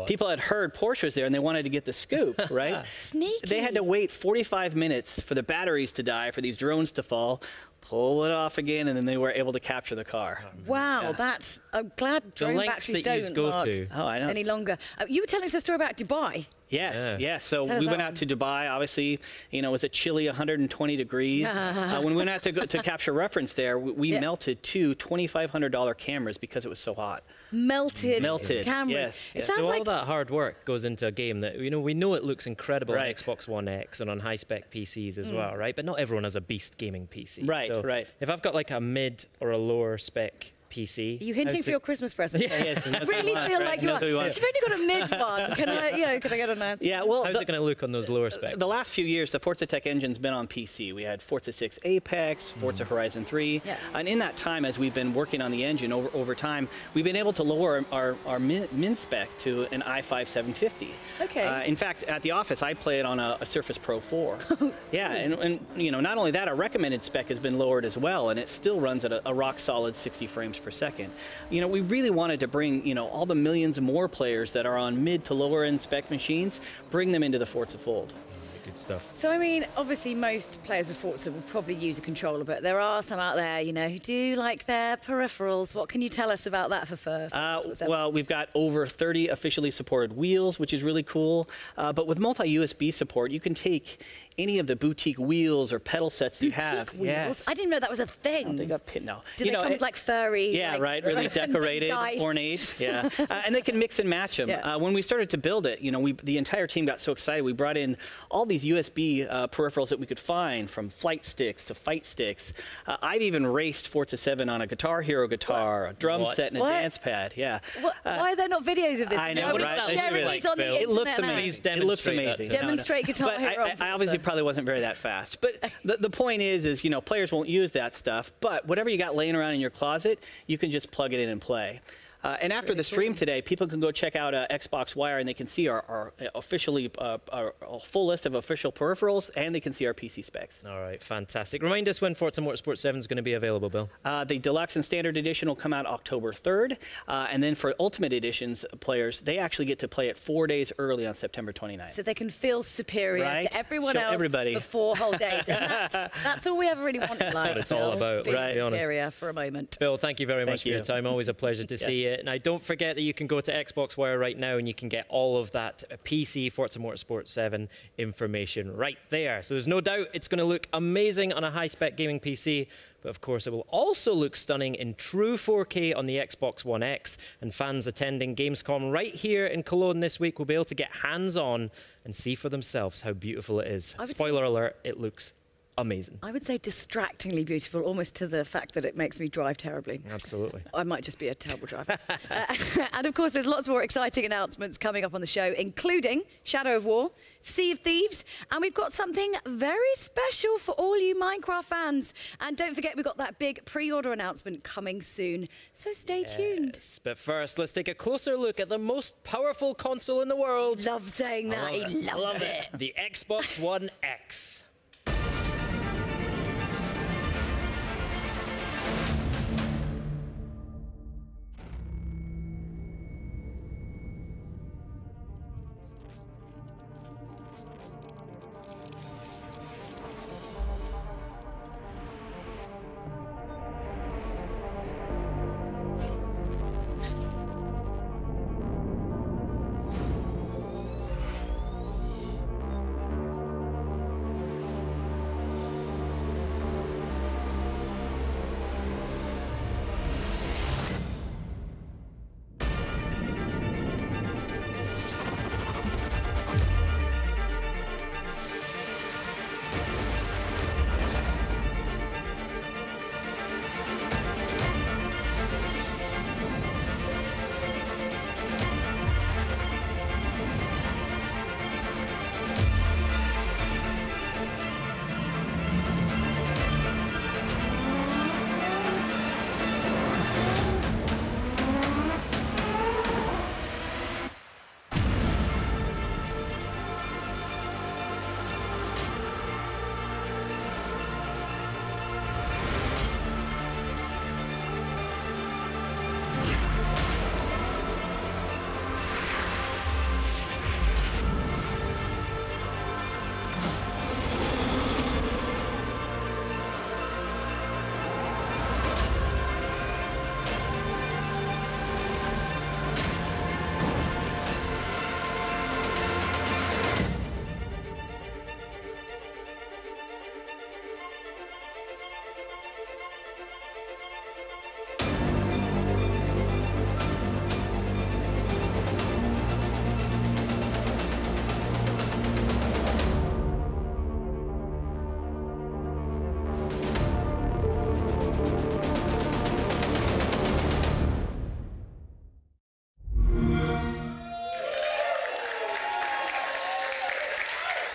people had heard Porsche was there and they wanted to get the scoop, right? Sneaky. They had to wait 45 minutes for the batteries to die, for these drones to fall, pull it off again, and then they were able to capture the car. Wow, I'm glad drone batteries don't mark any longer. You were telling us a story about Dubai. Yes. So we went out to Dubai. Obviously, it was a chilly 120 degrees. When we went out to capture reference there, we melted two $2,500 cameras because it was so hot. Melted cameras. Yes. It so sounds all like that hard work goes into a game that we know it looks incredible on Xbox One X and on high-spec PCs as well, right? But not everyone has a beast gaming PC. Right. So if I've got like a mid or a lower spec PC. Are you hinting for your Christmas present? Yes, I really feel like you are. You've only got a mid one. Can I get an answer? Yeah, well, how's it going to look on those lower specs? The last few years, the Forza Tech engine's been on PC. We had Forza 6 Apex, Forza Horizon 3, and in that time, as we've been working on the engine over time, we've been able to lower our min spec to an i5 750. Okay. In fact, at the office, I play it on a Surface Pro 4. Yeah, and not only that, our recommended spec has been lowered as well, and it still runs at a rock solid 60 frames per second. We really wanted to bring, all the millions more players that are on mid to lower end spec machines, bring them into the Forza fold. Good stuff. So, I mean, obviously most players of Forza will probably use a controller, but there are some out there, who do like their peripherals. What can you tell us about that for Forza? Well, we've got over 30 officially supported wheels, which is really cool. But with multi-USB support, you can take any of the boutique wheels or pedal sets you have. Wheels? Yes. I didn't know that was a thing. They got pin now. Do they come with like furry? Yeah, right. Really decorated, ornate. Yeah, and they can mix and match them. Yeah. When we started to build it, the entire team got so excited. We brought in all these USB peripherals that we could find, from flight sticks to fight sticks. I've even raced Forza 7 on a Guitar Hero guitar, a drum set, and a dance pad. Yeah. Why are there not videos of this? I know, right? Sharing these on the internet. It looks amazing. It looks amazing. Demonstrate Guitar Hero. I obviously probably wasn't very that fast. But the point is players won't use that stuff. But whatever you got laying around in your closet, you can just plug it in and play. And after the stream today, people can go check out Xbox Wire, and they can see our officially our full list of official peripherals, and they can see our PC specs. All right, fantastic. Remind us when Forza Motorsport 7 is going to be available, Bill. The Deluxe and Standard Edition will come out October 3rd, and then for Ultimate Editions players, they actually get to play it 4 days early on September 29th. So they can feel superior to everyone else for 4 whole days. And that's all we ever really want in life. That's what it's all about, let's be honest. Superior for a moment. Bill, thank you very much for your time. Always a pleasure to see you. Now, don't forget that you can go to Xbox Wire right now and you can get all of that PC Forza Motorsport 7 information right there. So there's no doubt it's going to look amazing on a high-spec gaming PC, but of course it will also look stunning in true 4K on the Xbox One X. And fans attending GamesCom right here in Cologne this week will be able to get hands-on and see for themselves how beautiful it is. Spoiler alert, it looks amazing. I would say distractingly beautiful, almost to the fact that it makes me drive terribly. Absolutely. I might just be a terrible driver. And of course, there's lots more exciting announcements coming up on the show, including Shadow of War, Sea of Thieves, and we've got something very special for all you Minecraft fans. And don't forget, we've got that big pre-order announcement coming soon, so stay tuned. But first, let's take a closer look at the most powerful console in the world. Love saying that. He loves it. The Xbox One X.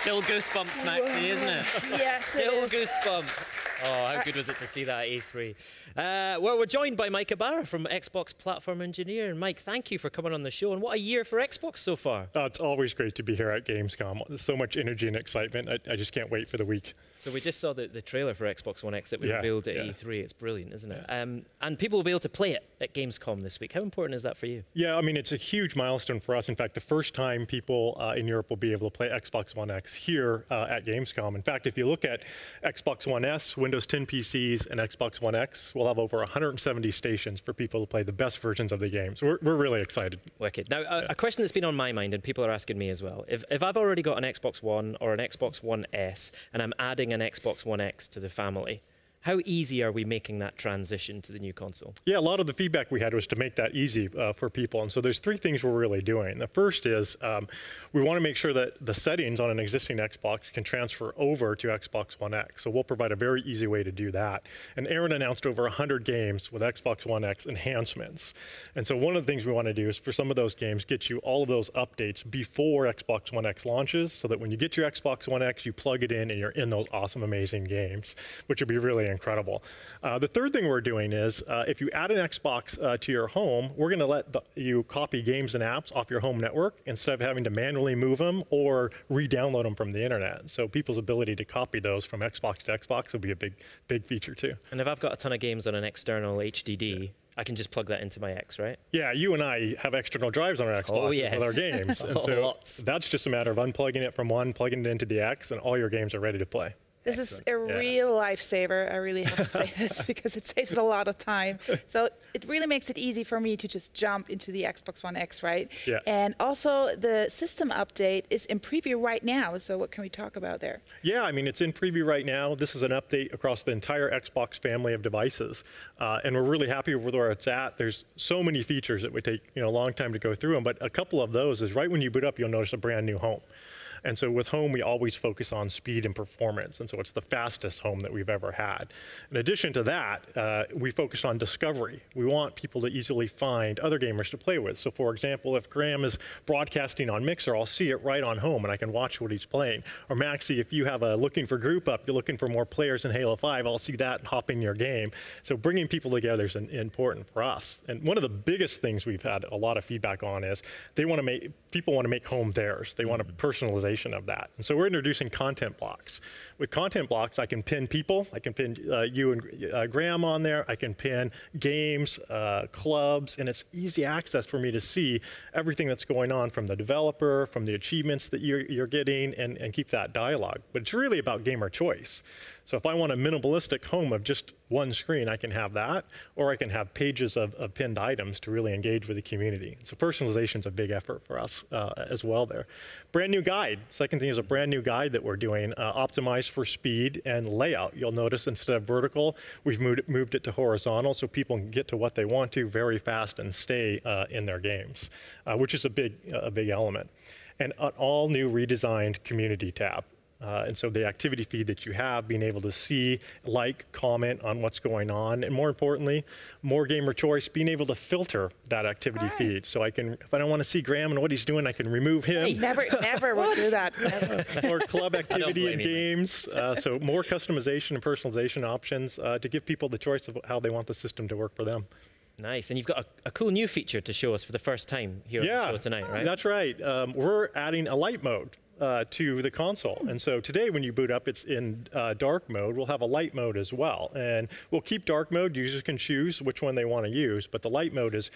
Still goosebumps, Maxie, isn't it? Yes, Still goosebumps. Oh, how good was it to see that at E3? Well, we're joined by Mike Ibarra from Xbox Platform Engineer. And Mike, thank you for coming on the show. And what a year for Xbox so far. It's always great to be here at Gamescom. There's so much energy and excitement. I just can't wait for the week. So we just saw the trailer for Xbox One X that we revealed at E3. It's brilliant, isn't it? And people will be able to play it at Gamescom this week. How important is that for you? Yeah, I mean, it's a huge milestone for us. In fact, the first time people in Europe will be able to play Xbox One X here at Gamescom. In fact, if you look at Xbox One S, Windows 10 PCs, and Xbox One X, we'll have over 170 stations for people to play the best versions of the game. So we're really excited. Wicked. Now, a question that's been on my mind, and people are asking me as well. If I've already got an Xbox One or an Xbox One S, and I'm adding an Xbox One X to the family, how easy are we making that transition to the new console? Yeah, a lot of the feedback we had was to make that easy for people. And so there's three things we're really doing. The first is we want to make sure that the settings on an existing Xbox can transfer over to Xbox One X. So we'll provide a very easy way to do that. And Aaron announced over 100 games with Xbox One X enhancements. And so one of the things we want to do is for some of those games, get you all of those updates before Xbox One X launches, so that when you get your Xbox One X, you plug it in and you're in those awesome, amazing games, which would be really incredible. The third thing we're doing is if you add an Xbox to your home, we're going to let you copy games and apps off your home network instead of having to manually move them or re-download them from the internet. So people's ability to copy those from Xbox to Xbox will be a big feature too. And if I've got a ton of games on an external HDD, I can just plug that into my X, right? Yeah, you and I have external drives on our Xbox with our games. And so that's just a matter of unplugging it from one, plugging it into the X, and all your games are ready to play. This is a real lifesaver. I really have to say this because it saves a lot of time. So it really makes it easy for me to just jump into the Xbox One X, right? Yeah. And also the system update is in preview right now. So what can we talk about there? Yeah, I mean, it's in preview right now. This is an update across the entire Xbox family of devices. And we're really happy with where it's at. There's so many features that would take a long time to go through them. But a couple of those is right when you boot up, you'll notice a brand new home. And so with home, we always focus on speed and performance. And so it's the fastest home that we've ever had. In addition to that, we focus on discovery. We want people to easily find other gamers to play with. So for example, if Graham is broadcasting on Mixer, I'll see it right on home and I can watch what he's playing. Or Maxie, if you have a looking for group up, you're looking for more players in Halo 5, I'll see that and hop in your game. So bringing people together is important for us. And one of the biggest things we've had a lot of feedback on is people want to make home theirs. They want a personalization of that. And so we're introducing content blocks. With content blocks, I can pin people. I can pin you and Graham on there. I can pin games, clubs, and it's easy access for me to see everything that's going on from the developer, from the achievements that you're getting, and keep that dialogue. But it's really about gamer choice. So if I want a minimalistic home of just one screen, I can have that, or I can have pages of pinned items to really engage with the community. So personalization is a big effort for us as well there. Brand new guide. Second thing is a brand new guide that we're doing, optimized for speed and layout. You'll notice instead of vertical, we've moved it to horizontal so people can get to what they want to very fast and stay in their games, which is a big element. And an all new redesigned community tab. And so the activity feed that you have, being able to see, like, comment on what's going on, and more importantly, more gamer choice, being able to filter that activity feed. So I can, if I don't want to see Graham and what he's doing, I can remove him. Hey, never will do that. Never. Or club activity in games. So more customization and personalization options to give people the choice of how they want the system to work for them. Nice, and you've got a cool new feature to show us for the first time here on the show tonight, right? That's right. We're adding a light mode to the console. And so today when you boot up, it's in dark mode. We'll have a light mode as well. And we'll keep dark mode. Users can choose which one they want to use. But the light mode is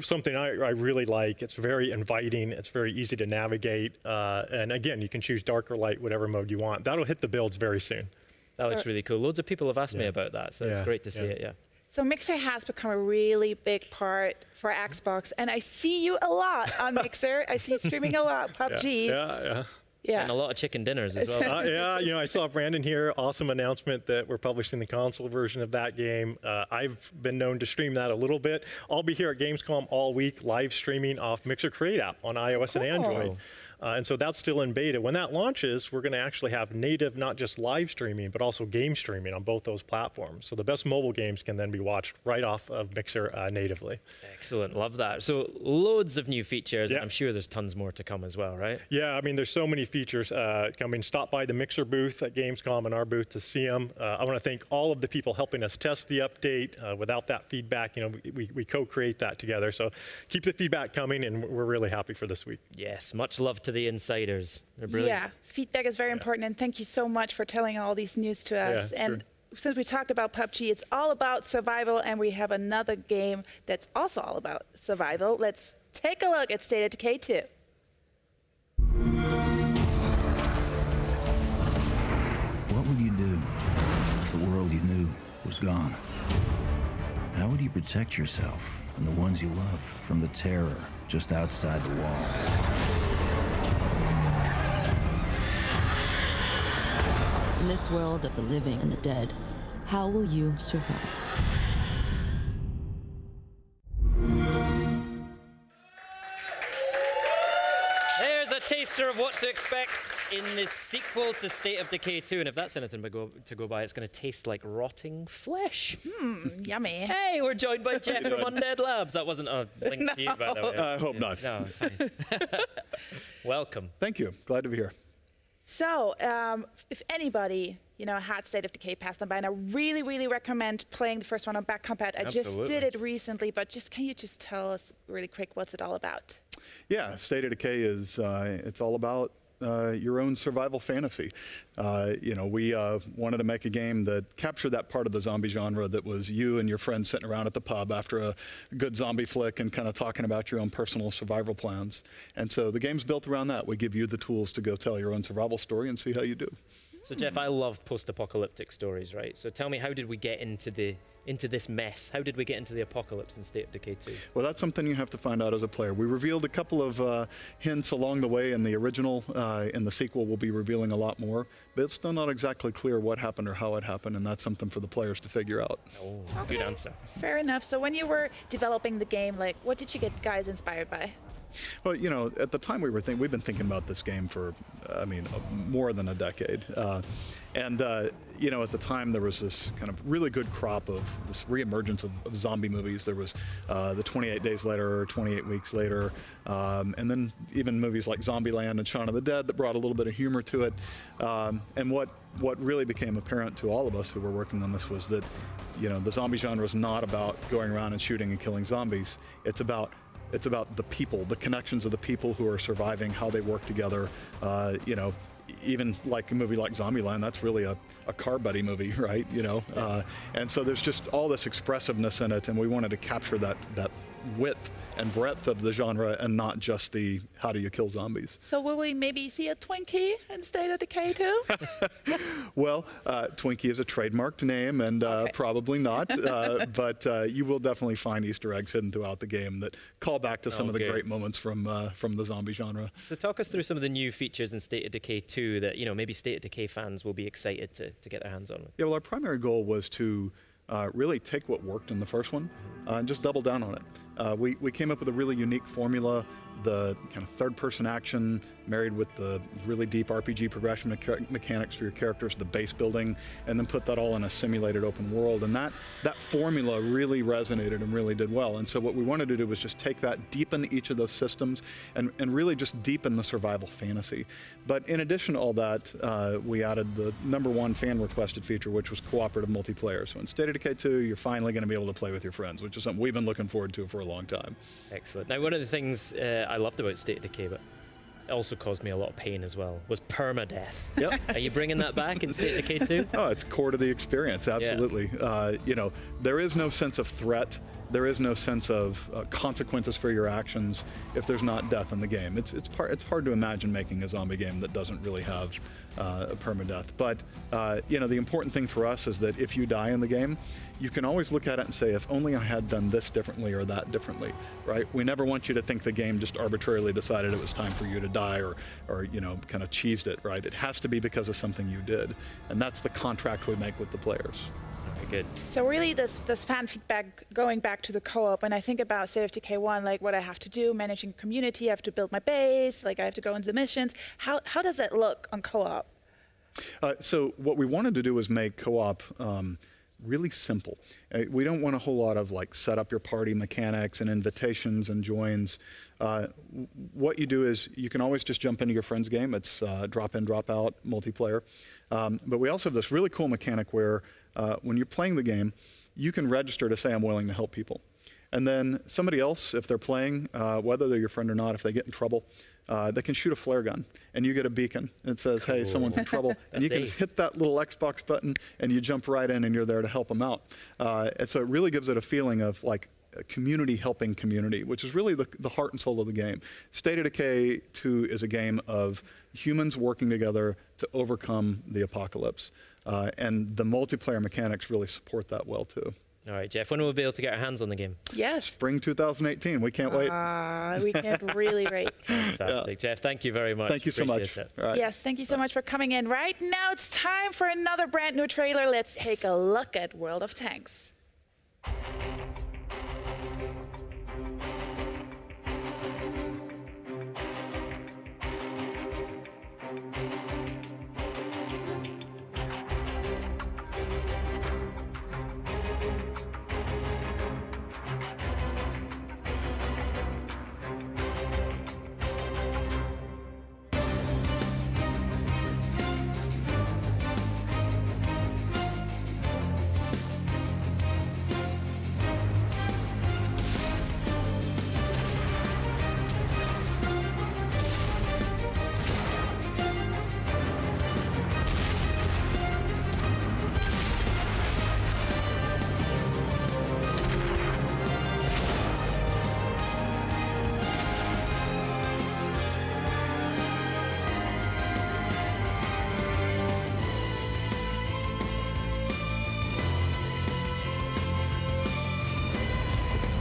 something I really like. It's very inviting. It's very easy to navigate. And again, you can choose dark or light, whatever mode you want. That'll hit the builds very soon. That looks really cool. Loads of people have asked me about that. So it's great to see it, So Mixer has become a really big part for Xbox, and I see you a lot on Mixer. I see you streaming a lot, PUBG. Yeah. And a lot of chicken dinners as well. Yeah, you know, I saw Brandon here. Awesome announcement that we're publishing the console version of that game. I've been known to stream that a little bit. I'll be here at GamesCom all week, live streaming off Mixer Create app on iOS and Android. And so that's still in beta. When that launches, we're going to actually have native, not just live streaming, but also game streaming on both those platforms. So the best mobile games can then be watched right off of Mixer natively. Excellent, love that. So loads of new features, and I'm sure there's tons more to come as well, right? Yeah, I mean, there's so many features coming. Stop by the Mixer booth at Gamescom and our booth to see them. I want to thank all of the people helping us test the update. Without that feedback, you know, we co-create that together. So keep the feedback coming, and we're really happy for this week. Yes, much love to the insiders. They're brilliant. Yeah, feedback is very important, and thank you so much for telling all these news to us. And since we talked about PUBG, it's all about survival, and we have another game that's also all about survival. Let's take a look at State of Decay 2. What would you do if the world you knew was gone? How would you protect yourself and the ones you love from the terror just outside the walls? In this world of the living and the dead, how will you survive? There's a taster of what to expect in this sequel to State of Decay 2. And if that's anything to go by, it's going to taste like rotting flesh. Yummy. Hey, we're joined by Jeff from Undead Labs. That wasn't a link to you, by the way. I hope not. No, fine. Welcome. Thank you. Glad to be here. So, if anybody, you know, had State of Decay pass them by, and I really, really recommend playing the first one on back compat. I just did it recently, but can you just tell us really quick what's it all about? Yeah, State of Decay is it's all about your own survival fantasy. You know, we wanted to make a game that captured that part of the zombie genre that was you and your friends sitting around at the pub after a good zombie flick and kind of talking about your own personal survival plans. And so the game's built around that. We give you the tools to go tell your own survival story and see how you do. So Jeff, I love post-apocalyptic stories, right? So tell me, how did we get into this mess? How did we get into the apocalypse in State of Decay 2? Well, that's something you have to find out as a player. We revealed a couple of hints along the way in the original. In the sequel, we'll be revealing a lot more. But it's still not exactly clear what happened or how it happened, and that's something for the players to figure out. Good answer. Fair enough. So when you were developing the game, like, what did you get guys inspired by? Well, you know, at the time we've been thinking about this game for, I mean, more than a decade. You know, at the time there was this kind of really good crop of this reemergence of zombie movies. There was the 28 Days Later, 28 Weeks Later, and then even movies like Zombieland and Shaun of the Dead that brought a little bit of humor to it. And what really became apparent to all of us who were working on this was that, you know, the zombie genre is not about going around and shooting and killing zombies. It's about the people, the connections of the people who are surviving, how they work together. You know, even like a movie like Zombieland, that's really a car buddy movie, right? You know, and so there's just all this expressiveness in it, and we wanted to capture that width and breadth of the genre and not just the how do you kill zombies. So will we maybe see a Twinkie in State of Decay too? Well, Twinkie is a trademarked name, and probably not, but you will definitely find Easter eggs hidden throughout the game that call back to some of the great moments from the zombie genre. So talk us through some of the new features in State of Decay 2 that, you know, maybe State of Decay fans will be excited to get their hands on. Yeah, well, our primary goal was to really take what worked in the first one and just double down on it. We came up with a really unique formula, the kind of third-person action married with the really deep RPG progression mechanics for your characters, the base building, and then put that all in a simulated open world. And that formula really resonated and really did well. And so what we wanted to do was just take that, deepen each of those systems, and really just deepen the survival fantasy. But in addition to all that, we added the #1 fan-requested feature, which was cooperative multiplayer. So in State of Decay 2, you're finally going to be able to play with your friends, which is something we've been looking forward to for a long time. Excellent. Now, one of the things I loved about State of Decay, but it also caused me a lot of pain as well, was permadeath. Yep. Are you bringing that back in State of Decay 2? Oh, it's core to the experience, absolutely. Yeah. You know, there is no sense of threat. There is no sense of consequences for your actions if there's not death in the game. It's hard to imagine making a zombie game that doesn't really have a permadeath. But you know, the important thing for us is that if you die in the game, you can always look at it and say, if only I had done this differently or that differently, right? We never want you to think the game just arbitrarily decided it was time for you to die or you know, kind of cheesed it, right? It has to be because of something you did, and that's the contract we make with the players. Good. So really this fan feedback, going back to the co-op, when I think about State of Decay 1, like what I have to do, managing community, I have to build my base, like I have to go into the missions. How does that look on co-op? So what we wanted to do was make co-op really simple. We don't want a whole lot of like set up your party mechanics and invitations and joins. What you do is you can always just jump into your friend's game. It's drop in, drop out multiplayer. But we also have this really cool mechanic where when you're playing the game, you can register to say, I'm willing to help people. And then somebody else, if they're playing, whether they're your friend or not, if they get in trouble, they can shoot a flare gun, and you get a beacon. It says, hey, someone's in trouble. And you can just hit that little Xbox button, and you jump right in, and you're there to help them out. And so it really gives it a feeling of like a community helping community, which is really the heart and soul of the game. State of Decay 2 is a game of humans working together to overcome the apocalypse. And the multiplayer mechanics really support that well, too. All right, Jeff, when will we be able to get our hands on the game? Yes. Spring 2018. We can't wait. We can't really wait. Fantastic. Yeah. Jeff, thank you very much. Thank you so much. Right. Yes, thank you so much for coming in. Right now, it's time for another brand new trailer. Let's take a look at World of Tanks.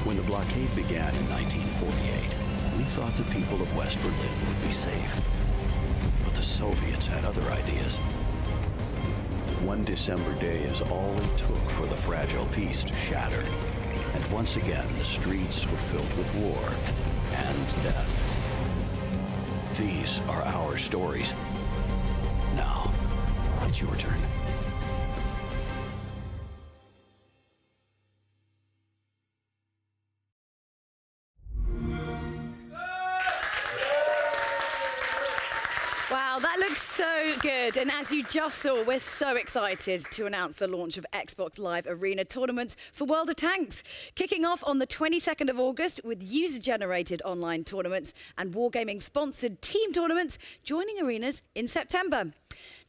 When the blockade began in 1948, we thought the people of West Berlin would be safe. But the Soviets had other ideas. One December day is all it took for the fragile peace to shatter. And once again, the streets were filled with war. And and death. These are our stories. Now, it's your turn. Wow, that looks so good. And as you just saw, we're so excited to announce the launch of Xbox Live Arena tournaments for World of Tanks, kicking off on the 22nd of August with user-generated online tournaments and Wargaming-sponsored team tournaments joining arenas in September.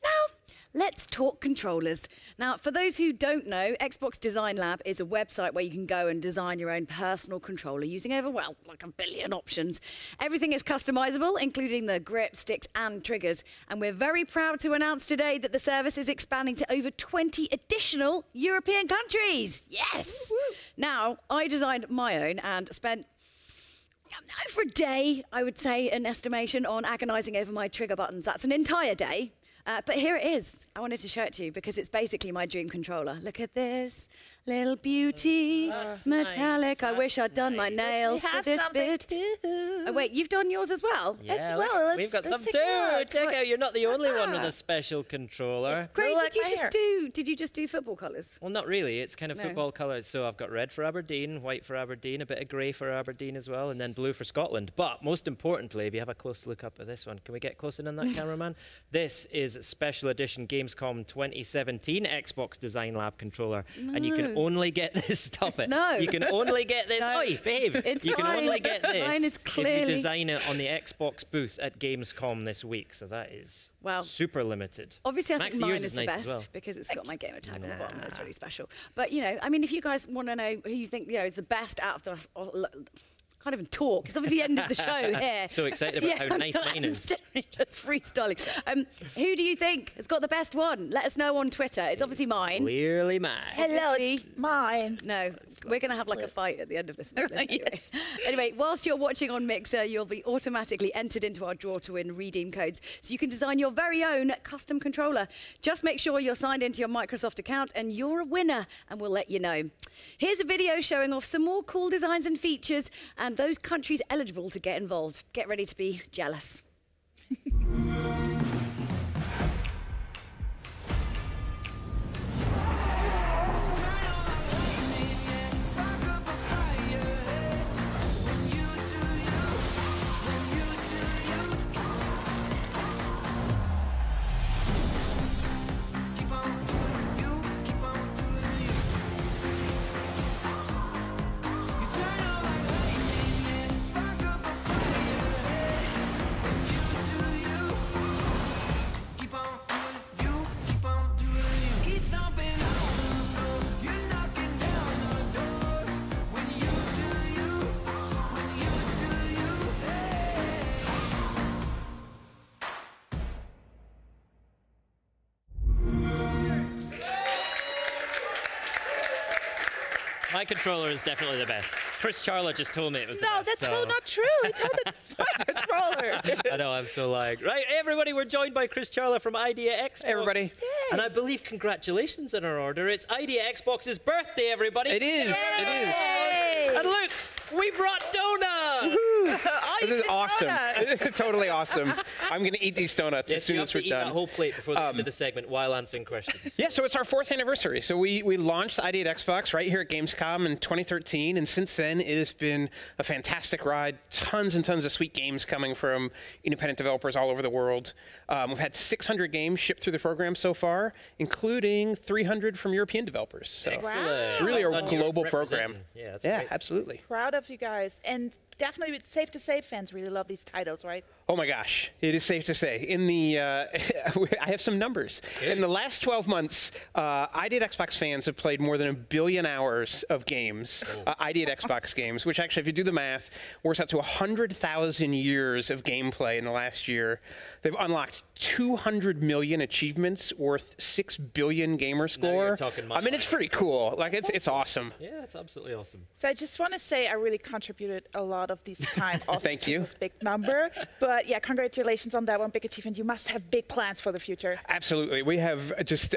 Now, let's talk controllers. Now, for those who don't know, Xbox Design Lab is a website where you can go and design your own personal controller using over, well, like 1 billion options. Everything is customizable, including the grip, sticks, and triggers. And we're very proud to announce today that the service is expanding to over 20 additional European countries. Yes! Woo-hoo. Now, I designed my own and spent over a day, I would say, an estimation on agonizing over my trigger buttons. That's an entire day. But here it is. I wanted to show it to you because it's basically my dream controller. Look at this. Little beauty, metallic. Nice. I wish I'd done my nails for this bit. Oh, wait, you've done yours as well? Yeah, as well. We've got some too. Check out, you're not the only one with a special controller. It's great. Did you just do football colours? Well, not really. It's kind of football colours. So I've got red for Aberdeen, white for Aberdeen, a bit of grey for Aberdeen as well, and then blue for Scotland. But most importantly, if you have a close look up at this one, can we get close in on that, cameraman? This is special edition GamesCom 2017 Xbox Design Lab controller, and you can only get this. Stop it. No. You can only get this. No. Oi, behave. It's you can fine. only get this Mine is clearly... if you design it on the Xbox booth at Gamescom this week. So that is super limited. Obviously, I Max, think mine yours is the nice best as well. because it's got my gamer tag on the bottom. That's really special. But you know, I mean, if you guys want to know who you think is the best out of the. Can't even talk. It's obviously the end of the show here. So excited about how nice mine is. Just freestyling. Who do you think has got the best one? Let us know on Twitter. It's obviously mine. Clearly mine. Hello, it's mine. No, we're going to have like a fight at the end of this. Yes. Anyway, whilst you're watching on Mixer, you'll be automatically entered into our draw to win redeem codes, so you can design your very own custom controller. Just make sure you're signed into your Microsoft account and you're a winner, and we'll let you know. Here's a video showing off some more cool designs and features, and those countries eligible to get involved. Get ready to be jealous. My controller is definitely the best. Chris Charla just told me it was the best. No, that's so not true. He told me that's my controller. I know, I'm so like... Right, everybody, we're joined by Chris Charla from Idea Xbox. Hey, everybody. Yay. And I believe congratulations in our order. It's Idea Xbox's birthday, everybody. It is. Yay. It is. And look, we brought donuts. This is awesome. It's totally awesome. I'm going to eat these donuts as soon as we're done. You have to eat that whole plate before the end of the segment while answering questions. Yeah, so it's our 4th anniversary. So we launched Idea Xbox right here at Gamescom in 2013, and since then it has been a fantastic ride. Tons and tons of sweet games coming from independent developers all over the world. We've had 600 games shipped through the program so far, including 300 from European developers. So it's really a global program. Yeah, that's great. Absolutely. Proud of you guys. And definitely it's safe to say fans really love these titles, right? Oh my gosh, it is safe to say. In the, I have some numbers. Good. In the last 12 months, Idea Xbox fans have played more than 1 billion hours of games, Idea Xbox games, which actually, if you do the math, works out to 100,000 years of gameplay in the last year. They've unlocked 200 million achievements worth 6 billion gamer score. I mean, it's pretty cool. Like, it's awesome. Yeah, it's absolutely awesome. So I just want to say I really contributed a lot of this time also Thank you. to this big number. But yeah, congratulations on that one big achievement. You must have big plans for the future. Absolutely. We have just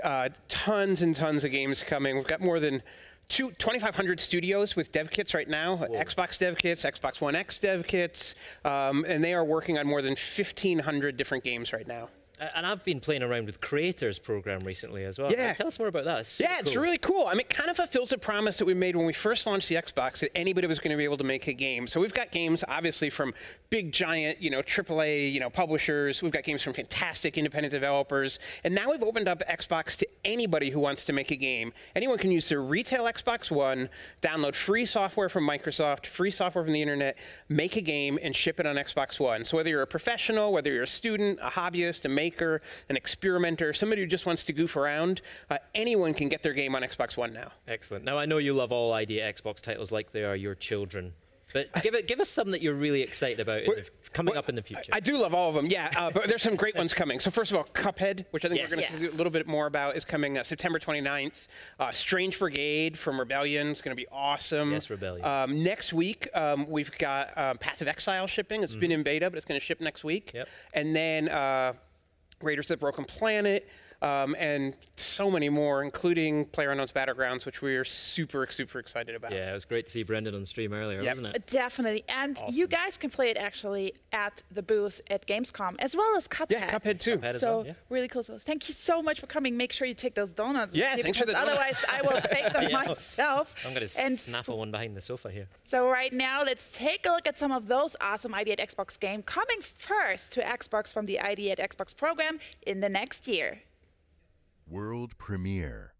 tons and tons of games coming. We've got more than 2,500 studios with dev kits right now. Whoa. Xbox dev kits, Xbox One X dev kits, and they are working on more than 1,500 different games right now. And I've been playing around with Creators program recently as well. Yeah. Tell us more about that. Yeah, it's really cool. I mean, it kind of fulfills a promise that we made when we first launched the Xbox, that anybody was going to be able to make a game. So we've got games, obviously, from big, giant, AAA, publishers. We've got games from fantastic independent developers. And now we've opened up Xbox to anybody who wants to make a game. Anyone can use their retail Xbox One, download free software from Microsoft, free software from the internet, make a game, and ship it on Xbox One. So whether you're a professional, whether you're a student, a hobbyist, a maker, an experimenter, somebody who just wants to goof around, anyone can get their game on Xbox One now. Excellent. Now, I know you love all idea Xbox titles like they are your children. But give us some that you're really excited about coming up in the future. I do love all of them, yeah. But there's some great ones coming. So first of all, Cuphead, which I think we're going to do a little bit more about, is coming September 29th. Strange Brigade from Rebellion is going to be awesome. Yes, Rebellion. Next week, we've got Path of Exile shipping. It's been in beta, but it's going to ship next week. Yep. And then Raiders of the Broken Planet, and so many more, including PlayerUnknown's Battlegrounds, which we are super, super excited about. Yeah, it was great to see Brendan on stream earlier, wasn't it? Definitely. And you guys can play it actually at the booth at Gamescom, as well as Cuphead. Yeah, Cuphead too. Cuphead as so well, yeah. Really cool. So thank you so much for coming. Make sure you take those donuts. Yeah, with me, thanks for the donuts. Otherwise, I will take them myself. I'm going to snaffle one behind the sofa here. So right now, let's take a look at some of those awesome ID at Xbox games coming first to Xbox from the ID at Xbox program in the next year. World premiere.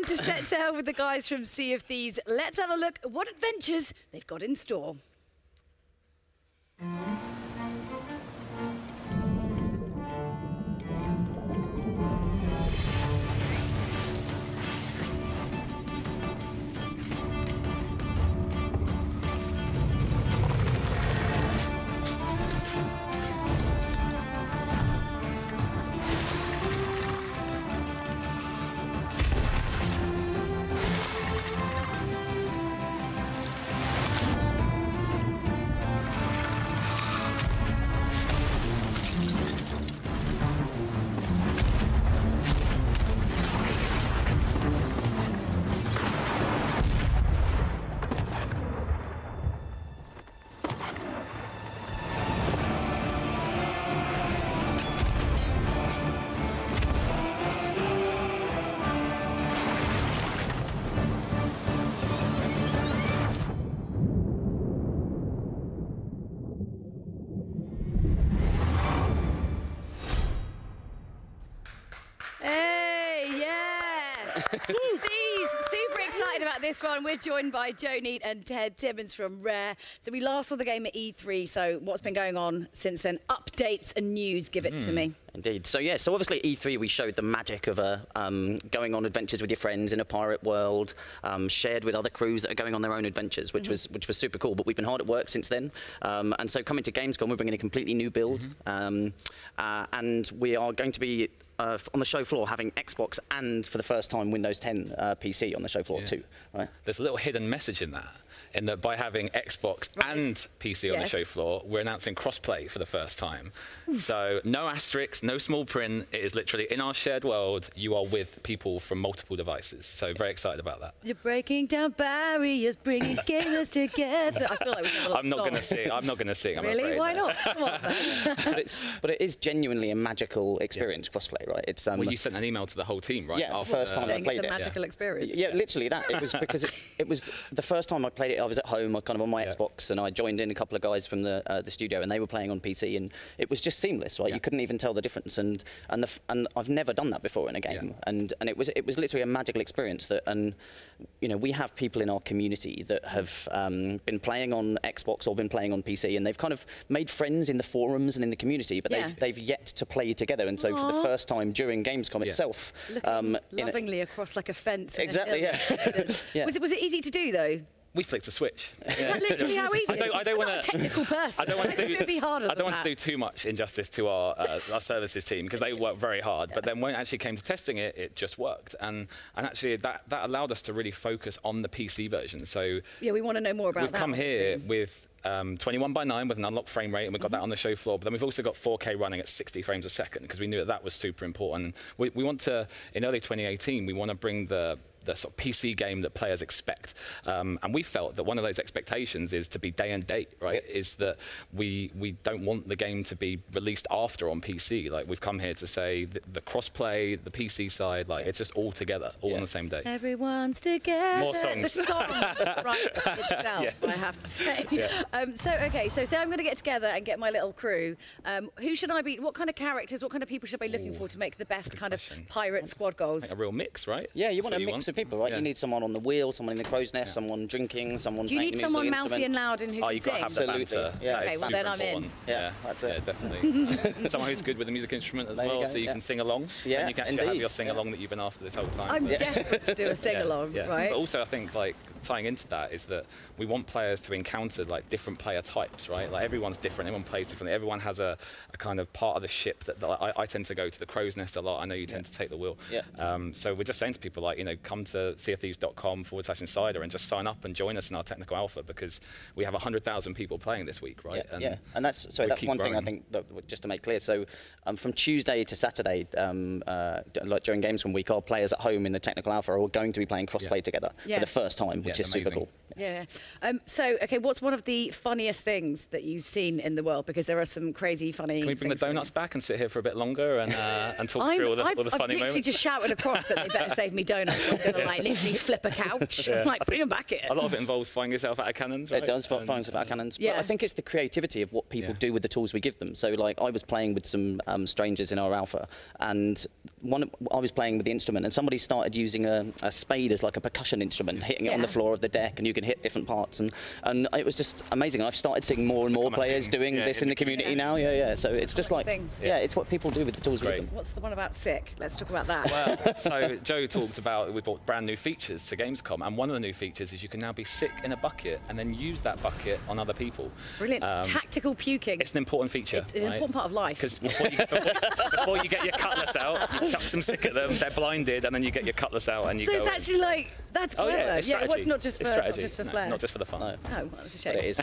Set sail with the guys from Sea of Thieves. Let's have a look at what adventures they've got in store. Thieves, super excited about this one. We're joined by Joe Neat and Ted Timmons from Rare. So we last saw the game at E3, so what's been going on since then? Updates and news, give it to me. Indeed. So yeah, so obviously at E3 we showed the magic of going on adventures with your friends in a pirate world, shared with other crews that are going on their own adventures, which was super cool. But we've been hard at work since then, and so coming to GamesCom, we're bringing a completely new build, and we are going to be on the show floor having Xbox and for the first time Windows 10 PC on the show floor too. Right? There's a little hidden message in that. in that by having Xbox and PC on the show floor, we're announcing crossplay for the first time. So no asterisks, no small print. It is literally in our shared world, you are with people from multiple devices. So very excited about that. You're breaking down barriers, bringing gamers together. I feel like we have a lot I'm not going to sing. I'm not going to sing. I'm Really? afraid. Why not? Come on, man. but it is genuinely a magical experience, crossplay, right? It's well, you sent an email to the whole team, right? Yeah, the first time I played it's a magical experience. Yeah, literally that. It was because it was the first time I played it. I was at home, kind of on my Xbox, and I joined in a couple of guys from the studio, and they were playing on PC, and it was just seamless, right? You couldn't even tell the difference, and I've never done that before in a game, and it was literally a magical experience. That, and you know, we have people in our community that have been playing on Xbox or been playing on PC, and they've kind of made friends in the forums and in the community, but they've yet to play together, and so for the first time during GamesCom itself, lovingly across like a fence. Exactly. Yeah. Was it easy to do though? We flicked a switch. Is that literally how easy? I don't want to. Technical person. I don't want to do. Be harder I don't want to do too much injustice to our services team because they work very hard. But then when it actually came to testing it, it just worked, and actually that allowed us to really focus on the PC version. So yeah, we want to know more about that. We've come here with 21:9 with an unlocked frame rate, and we've got that on the show floor. But then we've also got 4K running at 60 frames a second because we knew that was super important. We want to, in early 2018, we want to bring the sort of PC game that players expect. And we felt that one of those expectations is to be day and date, right? Is that we don't want the game to be released after on PC. Like, we've come here to say the cross-play, the PC side, like, it's just all together, all on the same day. Everyone's together. More songs. The song writes itself, I have to say. So say I'm going to get together and get my little crew. Who should I be? What kind of characters, what kind of people should I be looking for to make the best kind of pirate squad goals? Like a real mix, right? Yeah, you want a mix of people, right? You need someone on the wheel, someone in the crow's nest, someone drinking, someone Do you need someone mouthy and loud and who can you've got to have the banter. Yeah. Okay, well then I'm in. Yeah, that's it. Yeah, definitely. Someone who's good with the music instrument as well, so you can sing along. Yeah, and you can actually have your sing-along that you've been after this whole time. I'm desperate to do a sing-along, right? But also, I think, like, tying into that is that we want players to encounter, like, different player types, right? Like, everyone's different, everyone plays differently, everyone has a kind of part of the ship that I tend to go to the crow's nest a lot. I know you tend to take the wheel. So we're just saying to people, like, you know, come to seaofthieves.com/insider and just sign up and join us in our technical alpha, because we have 100,000 people playing this week, right? And that's one thing I think that, just to make clear. So from Tuesday to Saturday, like during GamesCom week, our players at home in the technical alpha are all going to be playing crossplay together for the first time, which is super cool. Yeah. So, okay, what's one of the funniest things that you've seen in the world? Because there are some crazy, funny. Can we bring the donuts back and sit here for a bit longer and talk through all the funny moments? I've literally just shouted across that they better save me donuts. I'm going to like literally flip a couch. Like, bring them back in. A lot of it involves flying yourself out of cannons, right? It does flying yourself out of cannons. But I think it's the creativity of what people do with the tools we give them. So, like, I was playing with some strangers in our alpha, and I was playing with the instrument, and somebody started using a spade as like a percussion instrument, hitting it on the floor of the deck, and you can hit different parts, and it was just amazing. I've started seeing more and more players doing this in the community now. So it's just like, it's what people do with the tools we give them. What's the one about sick? Let's talk about that. Well, so Joe talked about, we brought brand new features to Gamescom, and one of the new features is you can now be sick in a bucket and then use that bucket on other people. Brilliant. Tactical puking. It's an important feature. It's an important part of life. Because before you get your cutlass out, you chuck some sick at them, they're blinded, and then you get your cutlass out and you go. So it's actually like, that's clever. It was not just for flair. Not just for the fun. No. Oh, well, that's a shame. But it is.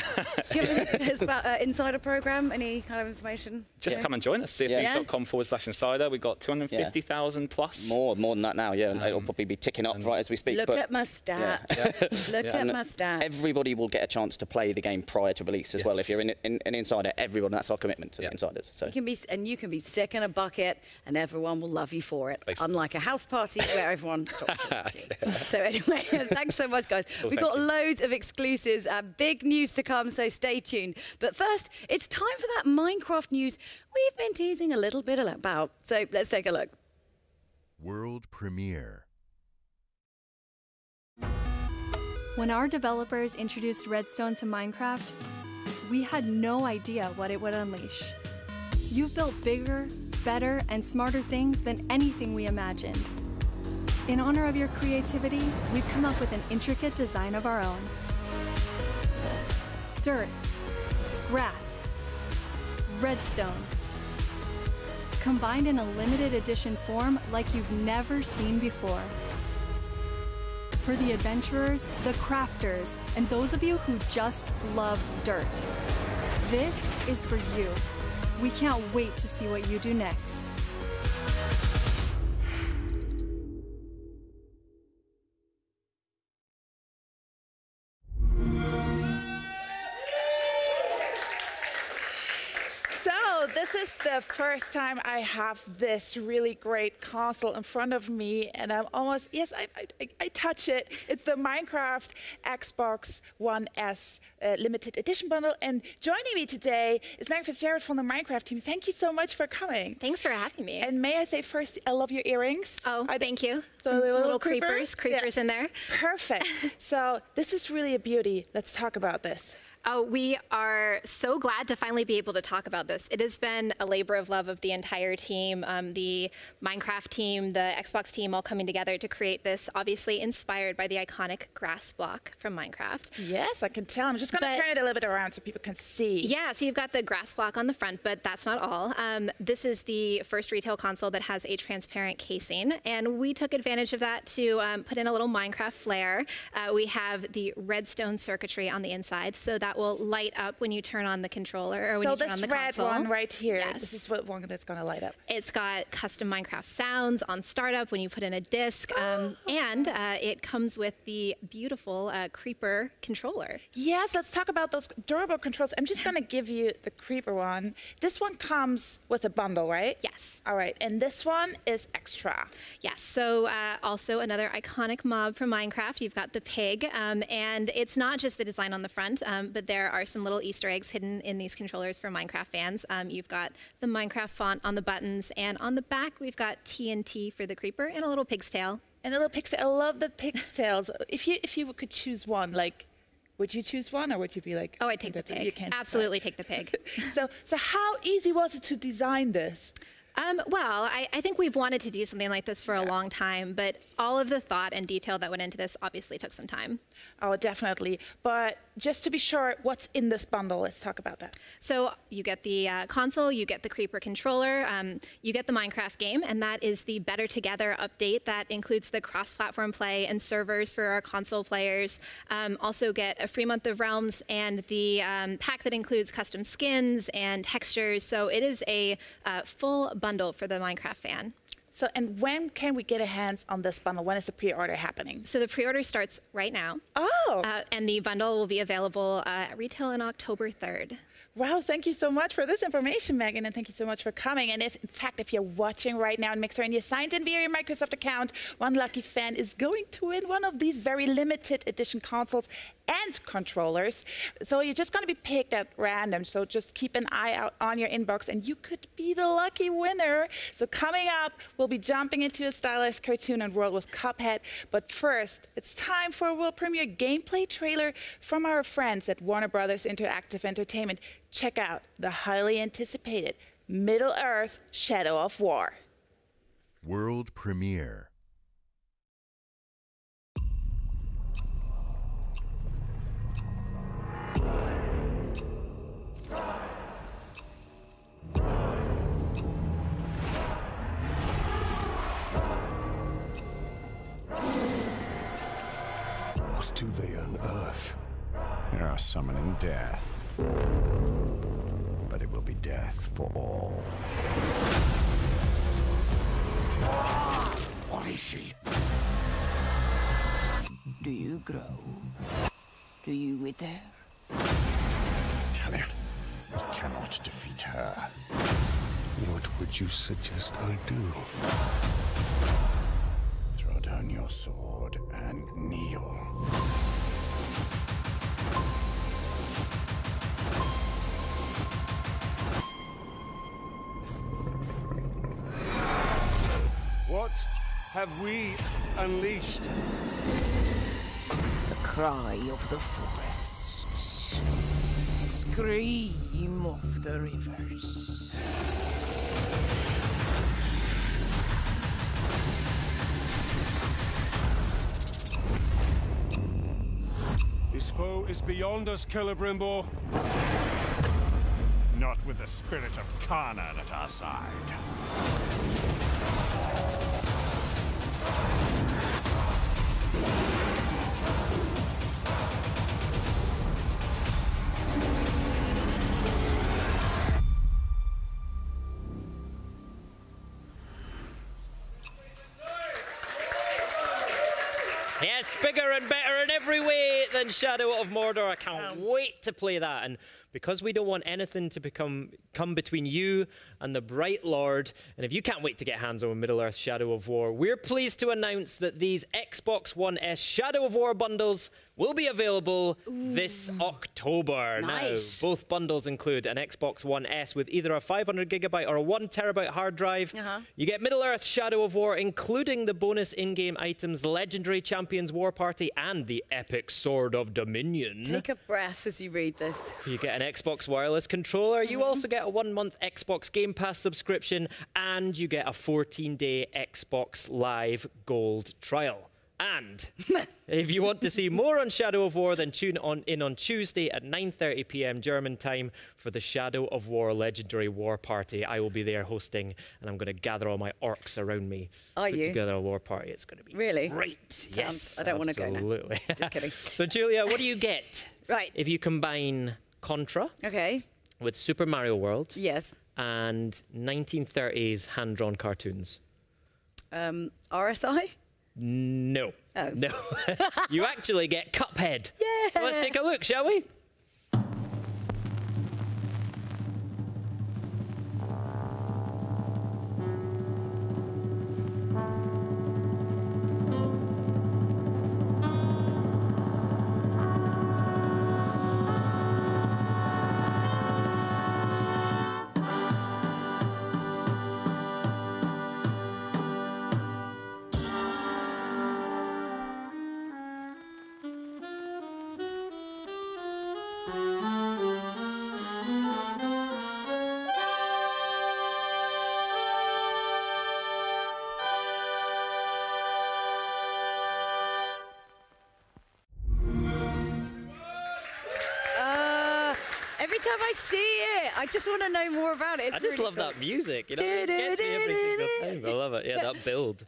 Do you have anything about Insider program? Any kind of information? Just come and join us. seaofthieves.com/insider. We've got 250,000 plus. More than that now, it'll probably be ticking up right as we speak. Look at my stats. Look at my stats. Everybody will get a chance to play the game prior to release as well. If you're in an insider, everyone, that's our commitment to the insiders. So you can be sick in a bucket, and everyone will love you for it. Basically. Unlike a house party where everyone stops talking to you. So anyway, thanks so much, guys. We've got loads of exclusives, big news to come, so stay tuned. But first, it's time for that Minecraft news we've been teasing a little bit about. So let's take a look. World premiere. When our developers introduced Redstone to Minecraft, we had no idea what it would unleash. You've built bigger, better, and smarter things than anything we imagined. In honor of your creativity, we've come up with an intricate design of our own. Dirt, grass, redstone, combined in a limited edition form like you've never seen before. For the adventurers, the crafters, and those of you who just love dirt. This is for you. We can't wait to see what you do next. This is the first time I have this really great console in front of me, and I'm almost, yes, I touch it. It's the Minecraft Xbox One S limited edition bundle, and joining me today is Megan Fitzgerald from the Minecraft team. Thank you so much for coming. Thanks for having me. And may I say first, I love your earrings. Oh, thank you. So Some the little creepers in there. Perfect. So this is really a beauty. Let's talk about this. Oh, we are so glad to finally be able to talk about this. It has been a labor of love of the entire team, the Minecraft team, the Xbox team, all coming together to create this, obviously inspired by the iconic grass block from Minecraft. Yes, I can tell. I'm just going to turn it a little bit around so people can see. Yeah, so you've got the grass block on the front, but that's not all. This is the first retail console that has a transparent casing, and we took advantage of that to put in a little Minecraft flair. We have the redstone circuitry on the inside, so that will light up when you turn on the controller or when you turn on the console. So this red one right here, yes. This is what one that's going to light up. It's got custom Minecraft sounds on startup when you put in a disc, and it comes with the beautiful creeper controller. Yes, let's talk about those durable controls. I'm just going to give you the creeper one. This one comes with a bundle, right? Yes. All right, and this one is extra. Yes, so also another iconic mob from Minecraft. You've got the pig, and it's not just the design on the front, but there are some little Easter eggs hidden in these controllers for Minecraft fans. You've got the Minecraft font on the buttons, and on the back we've got TNT for the creeper and a little pig's tail. And a little pig's tail. I love the pig's tails. If you could choose one, like, would you choose one, or would you be like? Oh, I'd take the pig. You can't absolutely take the pig. So how easy was it to design this? Well, I think we've wanted to do something like this for a long time, but all of the thought and detail that went into this obviously took some time. Oh, definitely. But just to be sure, what's in this bundle? Let's talk about that. So you get the console, you get the creeper controller, you get the Minecraft game, and that is the Better Together update that includes the cross-platform play and servers for our console players. Also get a free month of Realms and the pack that includes custom skins and textures. So it is a full bundle for the Minecraft fan. So, and when can we get a hands on this bundle? When is the pre-order happening? So the pre-order starts right now. Oh! And the bundle will be available at retail on October 3rd. Wow, thank you so much for this information, Megan, and thank you so much for coming. And if, in fact, if you're watching right now in Mixer and you signed in via your Microsoft account, one lucky fan is going to win one of these very limited edition consoles and controllers. So you're just going to be picked at random, so just keep an eye out on your inbox and you could be the lucky winner. So coming up, we'll be jumping into a stylized cartoon and world with Cuphead. But first, it's time for a world premiere gameplay trailer from our friends at Warner Brothers Interactive Entertainment. Check out the highly anticipated Middle-earth: Shadow of War. World premiere. What do they unearth? They are summoning death. But it will be death for all. What is she? Do you grow? Do you wither? Italian, we cannot defeat her. What would you suggest I do? Throw down your sword and kneel. What have we unleashed? The cry of the forests. Scream of the rivers. This foe is beyond us, Celebrimbo. Not with the spirit of Kana at our side. It's bigger and better in every way than Shadow of Mordor. I can't wait to play that. And because we don't want anything to come between you and the Bright Lord, and if you can't wait to get hands on Middle-earth Shadow of War, we're pleased to announce that these Xbox One S Shadow of War bundles will be available this October. Nice. Now, both bundles include an Xbox One S with either a 500GB or a 1TB hard drive. You get Middle-earth Shadow of War, including the bonus in-game items, Legendary Champions War Party, and the epic Sword of Dominion. Take a breath as you read this. You get an Xbox wireless controller. You also get a 1-month Xbox Game Pass subscription, and you get a 14-day Xbox Live Gold trial. And if you want to see more on Shadow of War, then tune in on Tuesday at 9:30 p.m. German time for the Shadow of War Legendary War Party. I will be there hosting, and I'm going to gather all my orcs around me. Put together a war party. It's going to be great. Yes, I don't want to go now. Absolutely. Just kidding. So, Julia, what do you get if you combine Contra with Super Mario World and 1930s hand-drawn cartoons? RSI? No. No. You actually get Cuphead. Yeah. So let's take a look, shall we? Every time I see it, I just want to know more about it. It's I just really love cool. that music. You know, it gets me every single time. I love it. Yeah, that build.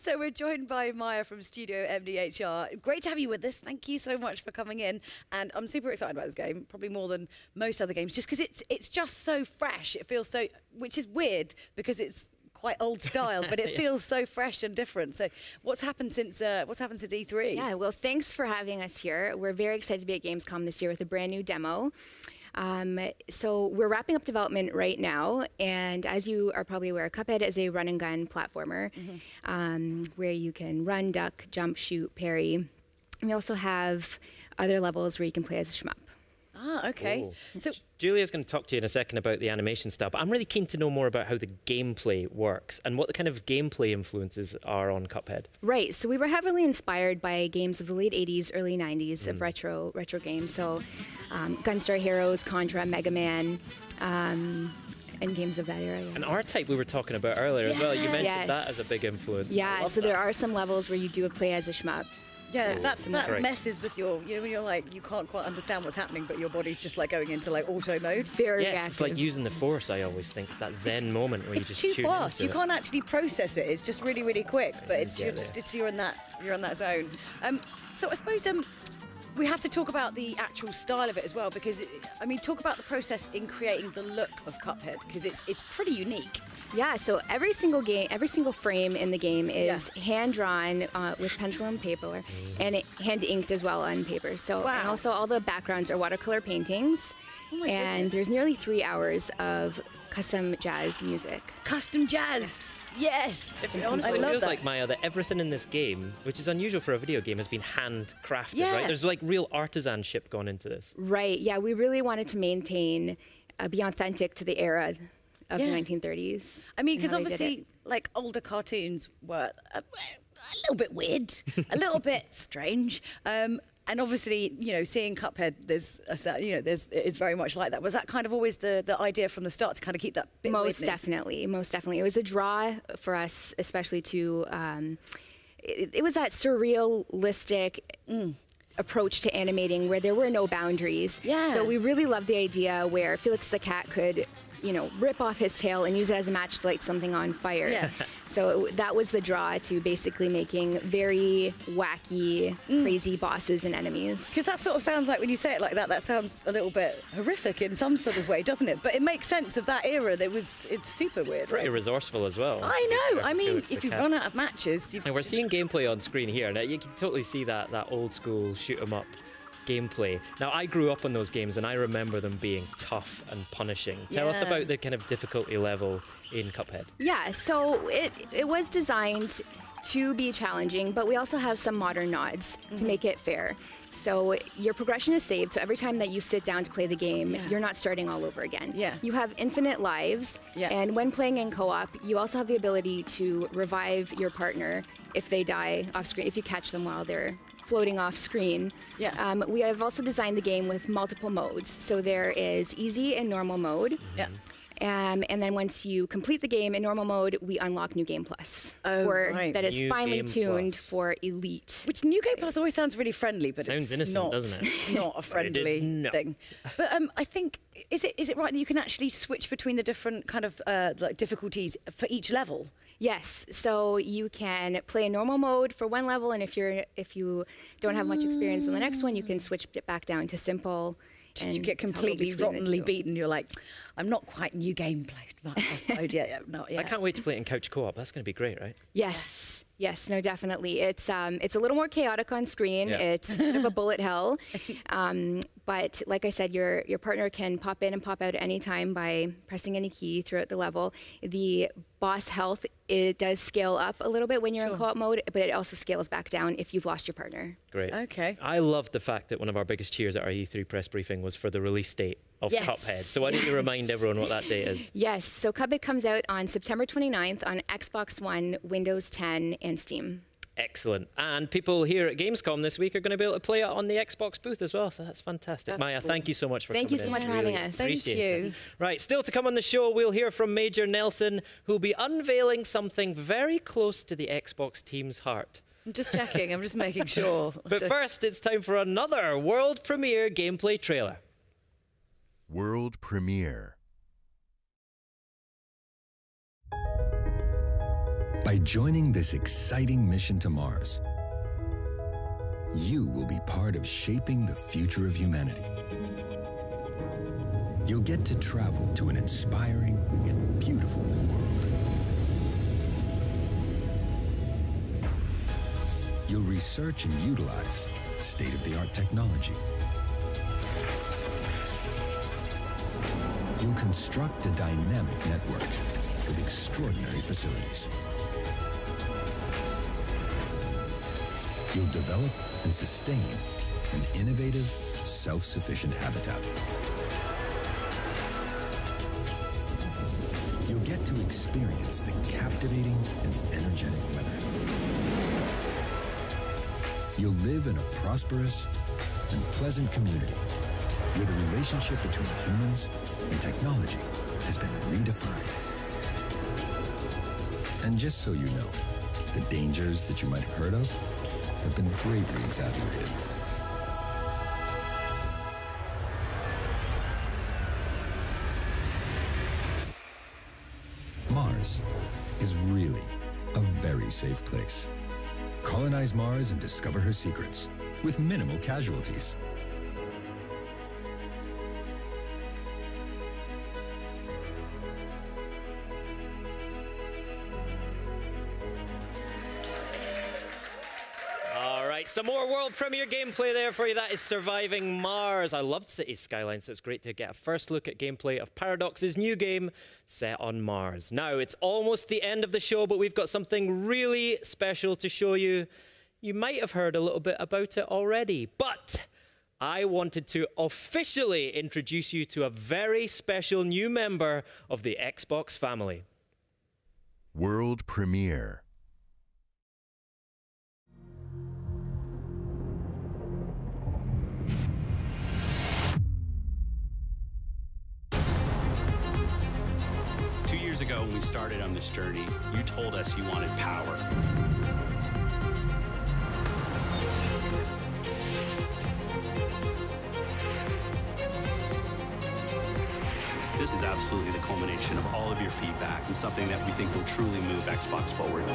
So we're joined by Maya from Studio MDHR. Great to have you with us. Thank you so much for coming in. And I'm super excited about this game, probably more than most other games, just because it's just so fresh. It feels so, which is weird because it's quite old style, but it feels so fresh and different. So what's happened since E3? Yeah, well, thanks for having us here. We're very excited to be at GamesCom this year with a brand new demo. So we're wrapping up development right now, and as you are probably aware, Cuphead is a run and gun platformer where you can run, duck, jump, shoot, parry. We also have other levels where you can play as a shmup. Ah, okay. So Julia's going to talk to you in a second about the animation style, but I'm really keen to know more about how the gameplay works and what the kind of gameplay influences are on Cuphead. Right. So we were heavily inspired by games of the late 80s, early 90s of retro games. So Gunstar Heroes, Contra, Mega Man, and games of that era. Yeah. And R-Type we were talking about earlier as well. You mentioned that as a big influence. Yeah. So there are some levels where you do play as a shmup. Yeah, that messes with your, you know, when you're like, you can't quite understand what's happening, but your body's just like going into like auto mode. Very reactive. It's like using the Force, I always think. It's that zen moment where you just too tune fast. into You can't actually process it. It's just really, really quick. But you're in that zone. So I suppose we have to talk about the actual style of it as well, because I mean, talk about the process in creating the look of Cuphead, because it's pretty unique. Yeah, so every single frame in the game is hand drawn with pencil and paper, and hand inked as well on paper. So and also all the backgrounds are watercolor paintings, and there's nearly 3 hours of custom jazz music. Custom jazz. Yes. It honestly feels like, Maya, that everything in this game, which is unusual for a video game, has been handcrafted, right? There's like real artisanship gone into this. Right, yeah, we really wanted to maintain, be authentic to the era of the 1930s. I mean, because obviously, like, older cartoons were a little bit weird, a little bit strange. And obviously, you know, seeing Cuphead, it's very much like that. Was that kind of always the idea from the start, to kind of keep that bit Most definitely. It was a draw for us, especially to, it was that surrealistic approach to animating where there were no boundaries. Yeah. So we really loved the idea where Felix the Cat could you know, rip off his tail and use it as a match to light something on fire. Yeah. So that was the draw to basically making very wacky, crazy bosses and enemies. Because that sort of sounds like, when you say it like that, that sounds a little bit horrific in some sort of way, doesn't it? But it makes sense of that era. It's super weird. Pretty resourceful as well. I know. I mean, Felix if the you Cat. run out of matches, And we're seeing gameplay on screen here. Now, you can totally see that old school shoot 'em up gameplay. Now, I grew up on those games, and I remember them being tough and punishing. Tell us Yeah. about the kind of difficulty level in Cuphead. Yeah, so it was designed to be challenging, but we also have some modern nods to make it fair. So your progression is saved, so every time that you sit down to play the game, you're not starting all over again. Yeah. You have infinite lives, and when playing in co-op, you also have the ability to revive your partner if they die off screen, if you catch them while they're floating off screen. Yeah. We have also designed the game with multiple modes. So there is easy and normal mode. Yeah. And then once you complete the game in normal mode, we unlock New Game Plus. That is New finally Game tuned Plus. for Elite. Which New Game Plus always sounds really friendly, but Sounds it's innocent, not, doesn't it? not a friendly thing. But I think, is it right that you can actually switch between the different kind of like difficulties for each level? Yes, so you can play in normal mode for one level, and if you don't have much experience on the next one, you can switch it back down to simple. Just you get completely rottenly beaten. You're like, I'm not quite New Game mode yet. Not yet. I can't wait to play it in couch co-op. That's going to be great, right? Yes. Yes, no, definitely. It's a little more chaotic on screen. Yeah. It's a bit of a bullet hell. But like I said, your partner can pop in and pop out at any time by pressing any key throughout the level. The boss health, it does scale up a little bit when you're in co-op mode, but it also scales back down if you've lost your partner. Great. Okay. I loved the fact that one of our biggest cheers at our E3 press briefing was for the release date of Yes. Cuphead. So I need to remind everyone what that date is. Yes, so Cuphead comes out on September 29th on Xbox One, Windows 10, and Steam. Excellent. And people here at GamesCom this week are going to be able to play it on the Xbox booth as well, so that's fantastic. That's Maya, cool. thank you so much for Thank coming you so in. much for Really having us. appreciate Thank you. it. Right, still to come on the show, we'll hear from Major Nelson, who'll be unveiling something very close to the Xbox team's heart. I'm just checking. I'm just making sure. But first, it's time for another world premiere gameplay trailer. World premiere. By joining this exciting mission to Mars, you will be part of shaping the future of humanity. You'll get to travel to an inspiring and beautiful new world. You'll research and utilize state-of-the-art technology. You'll construct a dynamic network with extraordinary facilities. You'll develop and sustain an innovative, self-sufficient habitat. You'll get to experience the captivating and energetic weather. You'll live in a prosperous and pleasant community where the relationship between humans and technology has been redefined. And just so you know, the dangers that you might have heard of have been greatly exaggerated. Mars is really a very safe place. Colonize Mars and discover her secrets with minimal casualties. All right, some more world premiere gameplay there for you. That is Surviving Mars. I loved Cities Skylines, so it's great to get a first look at gameplay of Paradox's new game set on Mars. Now, it's almost the end of the show, but we've got something really special to show you. You might have heard a little bit about it already, but I wanted to officially introduce you to a very special new member of the Xbox family. World premiere. Years ago, when we started on this journey, you told us you wanted power. this is absolutely the culmination of all of your feedback and something that we think will truly move Xbox forward.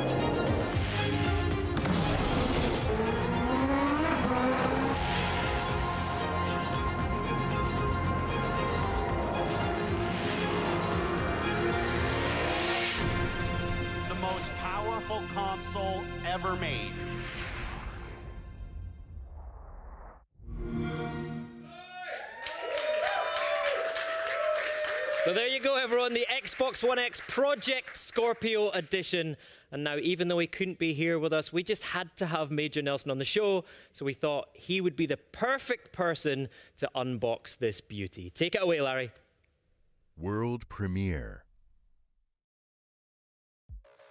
The most powerful console ever made. So there you go, everyone, the Xbox One X Project Scorpio Edition. And now, even though he couldn't be here with us, we just had to have Major Nelson on the show, so we thought he would be the perfect person to unbox this beauty. Take it away, Larry. World premiere.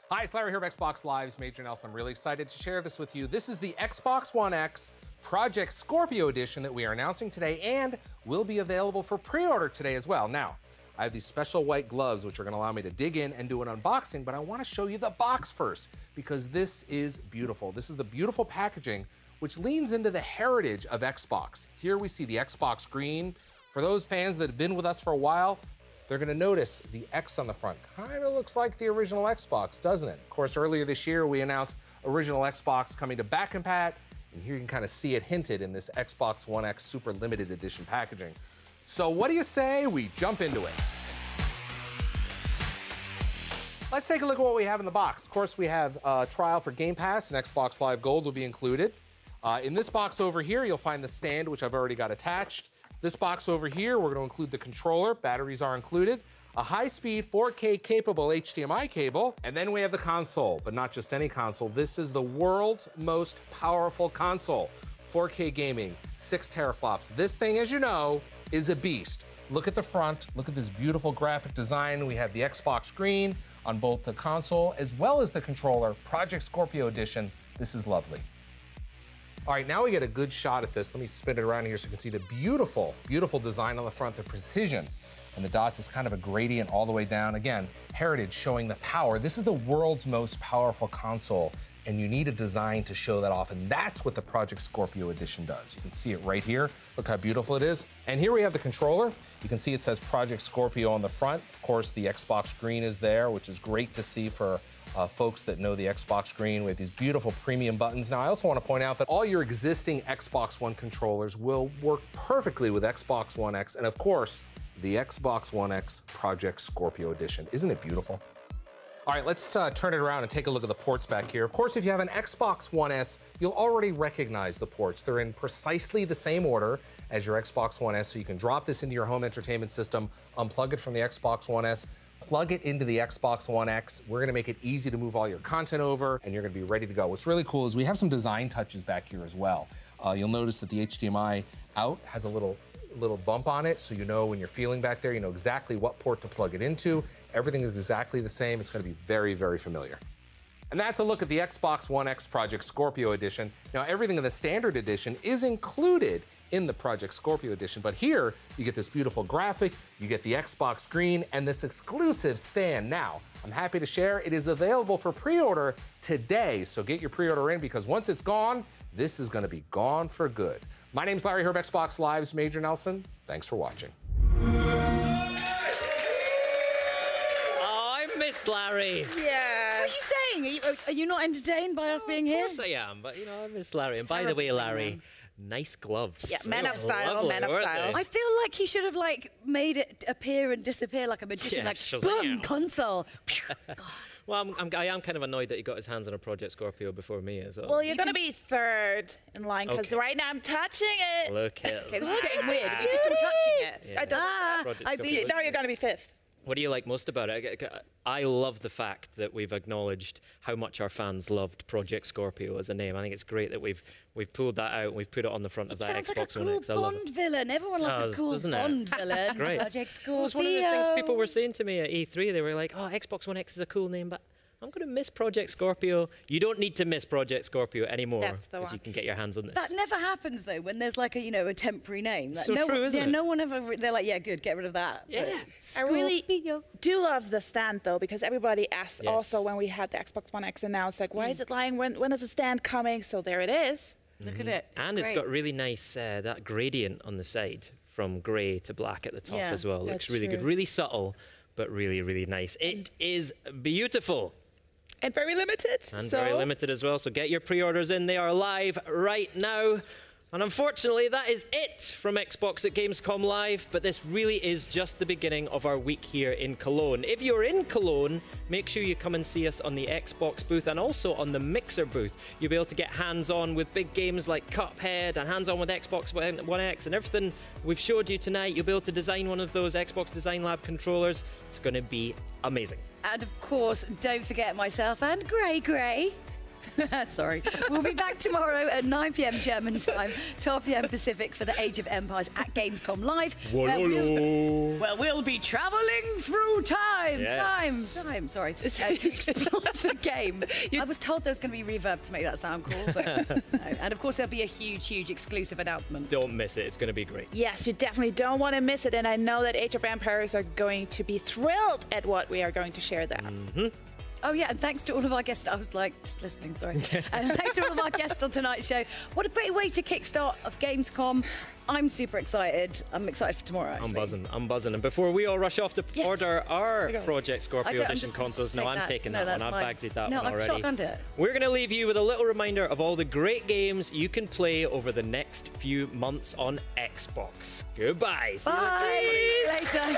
Hi, it's Larry here of Xbox Live's Major Nelson. I'm really excited to share this with you. This is the Xbox One X Project Scorpio Edition that we are announcing today and will be available for pre-order today as well. Now, I have these special white gloves which are going to allow me to dig in and do an unboxing, but I want to show you the box first because this is beautiful. This is the beautiful packaging which leans into the heritage of Xbox. Here we see the Xbox green. For those fans that have been with us for a while, they're going to notice the X on the front. Kind of looks like the original Xbox, doesn't it? Of course, earlier this year we announced original Xbox coming to back and pat, and here you can kind of see it hinted in this Xbox One X Super Limited Edition packaging. So what do you say we jump into it? Let's take a look at what we have in the box. Of course, we have a trial for Game Pass, and Xbox Live Gold will be included. In this box over here, you'll find the stand, which I've already got attached. This box over here, we're going to include the controller. Batteries are included. A high-speed 4K capable HDMI cable. And then we have the console, but not just any console. This is the world's most powerful console. 4K gaming, 6 teraflops. This thing, as you know, is a beast. Look at the front. Look at this beautiful graphic design. We have the Xbox green on both the console as well as the controller. Project Scorpio Edition. This is lovely. All right, now we get a good shot at this. Let me spin it around here so you can see the beautiful, beautiful design on the front, the precision. And the dots is kind of a gradient all the way down. Again, heritage showing the power. This is the world's most powerful console, and you need a design to show that off, and that's what the Project Scorpio Edition does. You can see it right here. Look how beautiful it is. And here we have the controller. You can see it says Project Scorpio on the front. Of course, the Xbox green is there, which is great to see for folks that know the Xbox green with these beautiful premium buttons. Now, I also want to point out that all your existing Xbox One controllers will work perfectly with Xbox One X, and of course, the Xbox One X Project Scorpio Edition. Isn't it beautiful? All right, let's turn it around and take a look at the ports back here. Of course, if you have an Xbox One S, you'll already recognize the ports. They're in precisely the same order as your Xbox One S, so you can drop this into your home entertainment system, unplug it from the Xbox One S, plug it into the Xbox One X. We're gonna make it easy to move all your content over, and you're gonna be ready to go. What's really cool is we have some design touches back here as well. You'll notice that the HDMI out has a little bump on it, so you know when you're feeling back there, you know exactly what port to plug it into. Everything is exactly the same. It's going to be very, very familiar. And that's a look at the Xbox One X Project Scorpio Edition. Now, everything in the standard edition is included in the Project Scorpio Edition, but here you get this beautiful graphic, you get the Xbox green, and this exclusive stand. Now, I'm happy to share it is available for pre-order today, so get your pre-order in because once it's gone, this is going to be gone for good. My name's Larry Herb, Xbox Live's Major Nelson. Thanks for watching. Miss Larry. Yeah. What are you saying? Are you not entertained by us being here? Of course I am, but you know, I miss Larry. And by the way, Larry, nice gloves. Yeah, man of style, lovely, man of style. I feel like he should have made it appear and disappear like a magician, Yeah, boom, console. Well, I am kind of annoyed that he got his hands on a Project Scorpio before me as well. Well, you're going to be third in line because right now I'm touching it. Look at Okay, this is getting weird. Are we just all touching it? Yeah. Now you're going to be fifth. What do you like most about it? I love the fact that we've acknowledged how much our fans loved Project Scorpio as a name. I think it's great that we've pulled that out and we've put it on the front of that Xbox One X. It sounds like a cool Bond villain. Everyone loves a cool Bond villain. Great. Project Scorpio. It was one of the things people were saying to me at E3. They were like, "Oh, Xbox One X is a cool name, but I'm going to miss Project Scorpio." You don't need to miss Project Scorpio anymore because you can get your hands on this. That never happens though when there's like a temporary name. So true, isn't it? No one ever. They're like, yeah, good, get rid of that. Yeah. I really do love the stand though because everybody asked also when we had the Xbox One X announced, like, why is it lying? When is the stand coming? So there it is. Look at it. And it's got really nice, that gradient on the side from grey to black at the top as well. Looks really good. Really subtle, but really, really nice. It is beautiful. And very limited. And very limited as well. So get your pre-orders in. They are live right now. And unfortunately, that is it from Xbox at Gamescom Live, but this really is just the beginning of our week here in Cologne. If you're in Cologne, make sure you come and see us on the Xbox booth and also on the Mixer booth. You'll be able to get hands-on with big games like Cuphead and hands-on with Xbox One X and everything we've showed you tonight. You'll be able to design one of those Xbox Design Lab controllers. It's going to be amazing. And of course, don't forget myself and Gray. Sorry. We'll be back tomorrow at 9 p.m. German time, 12 p.m. Pacific for the Age of Empires at Gamescom Live. Where we'll be traveling through time. Yes. Time, sorry. To explore the game. I was told there was going to be reverb to make that sound cool, but no. And of course, there'll be a huge exclusive announcement. Don't miss it. It's going to be great. Yes, you definitely don't want to miss it. And I know that Age of Empires are going to be thrilled at what we are going to share there. Oh, yeah, and thanks to all of our guests. I was like, just listening, sorry. And thanks to all of our guests on tonight's show. What a great way to kickstart of Gamescom. I'm super excited. I'm excited for tomorrow, actually. I'm buzzing. And before we all rush off to order our Project Scorpio Edition consoles, no, I'm taking that one. I've baggsied that one already. I've shotgunned it. We're going to leave you with a little reminder of all the great games you can play over the next few months on Xbox. Goodbye. Bye. See you later.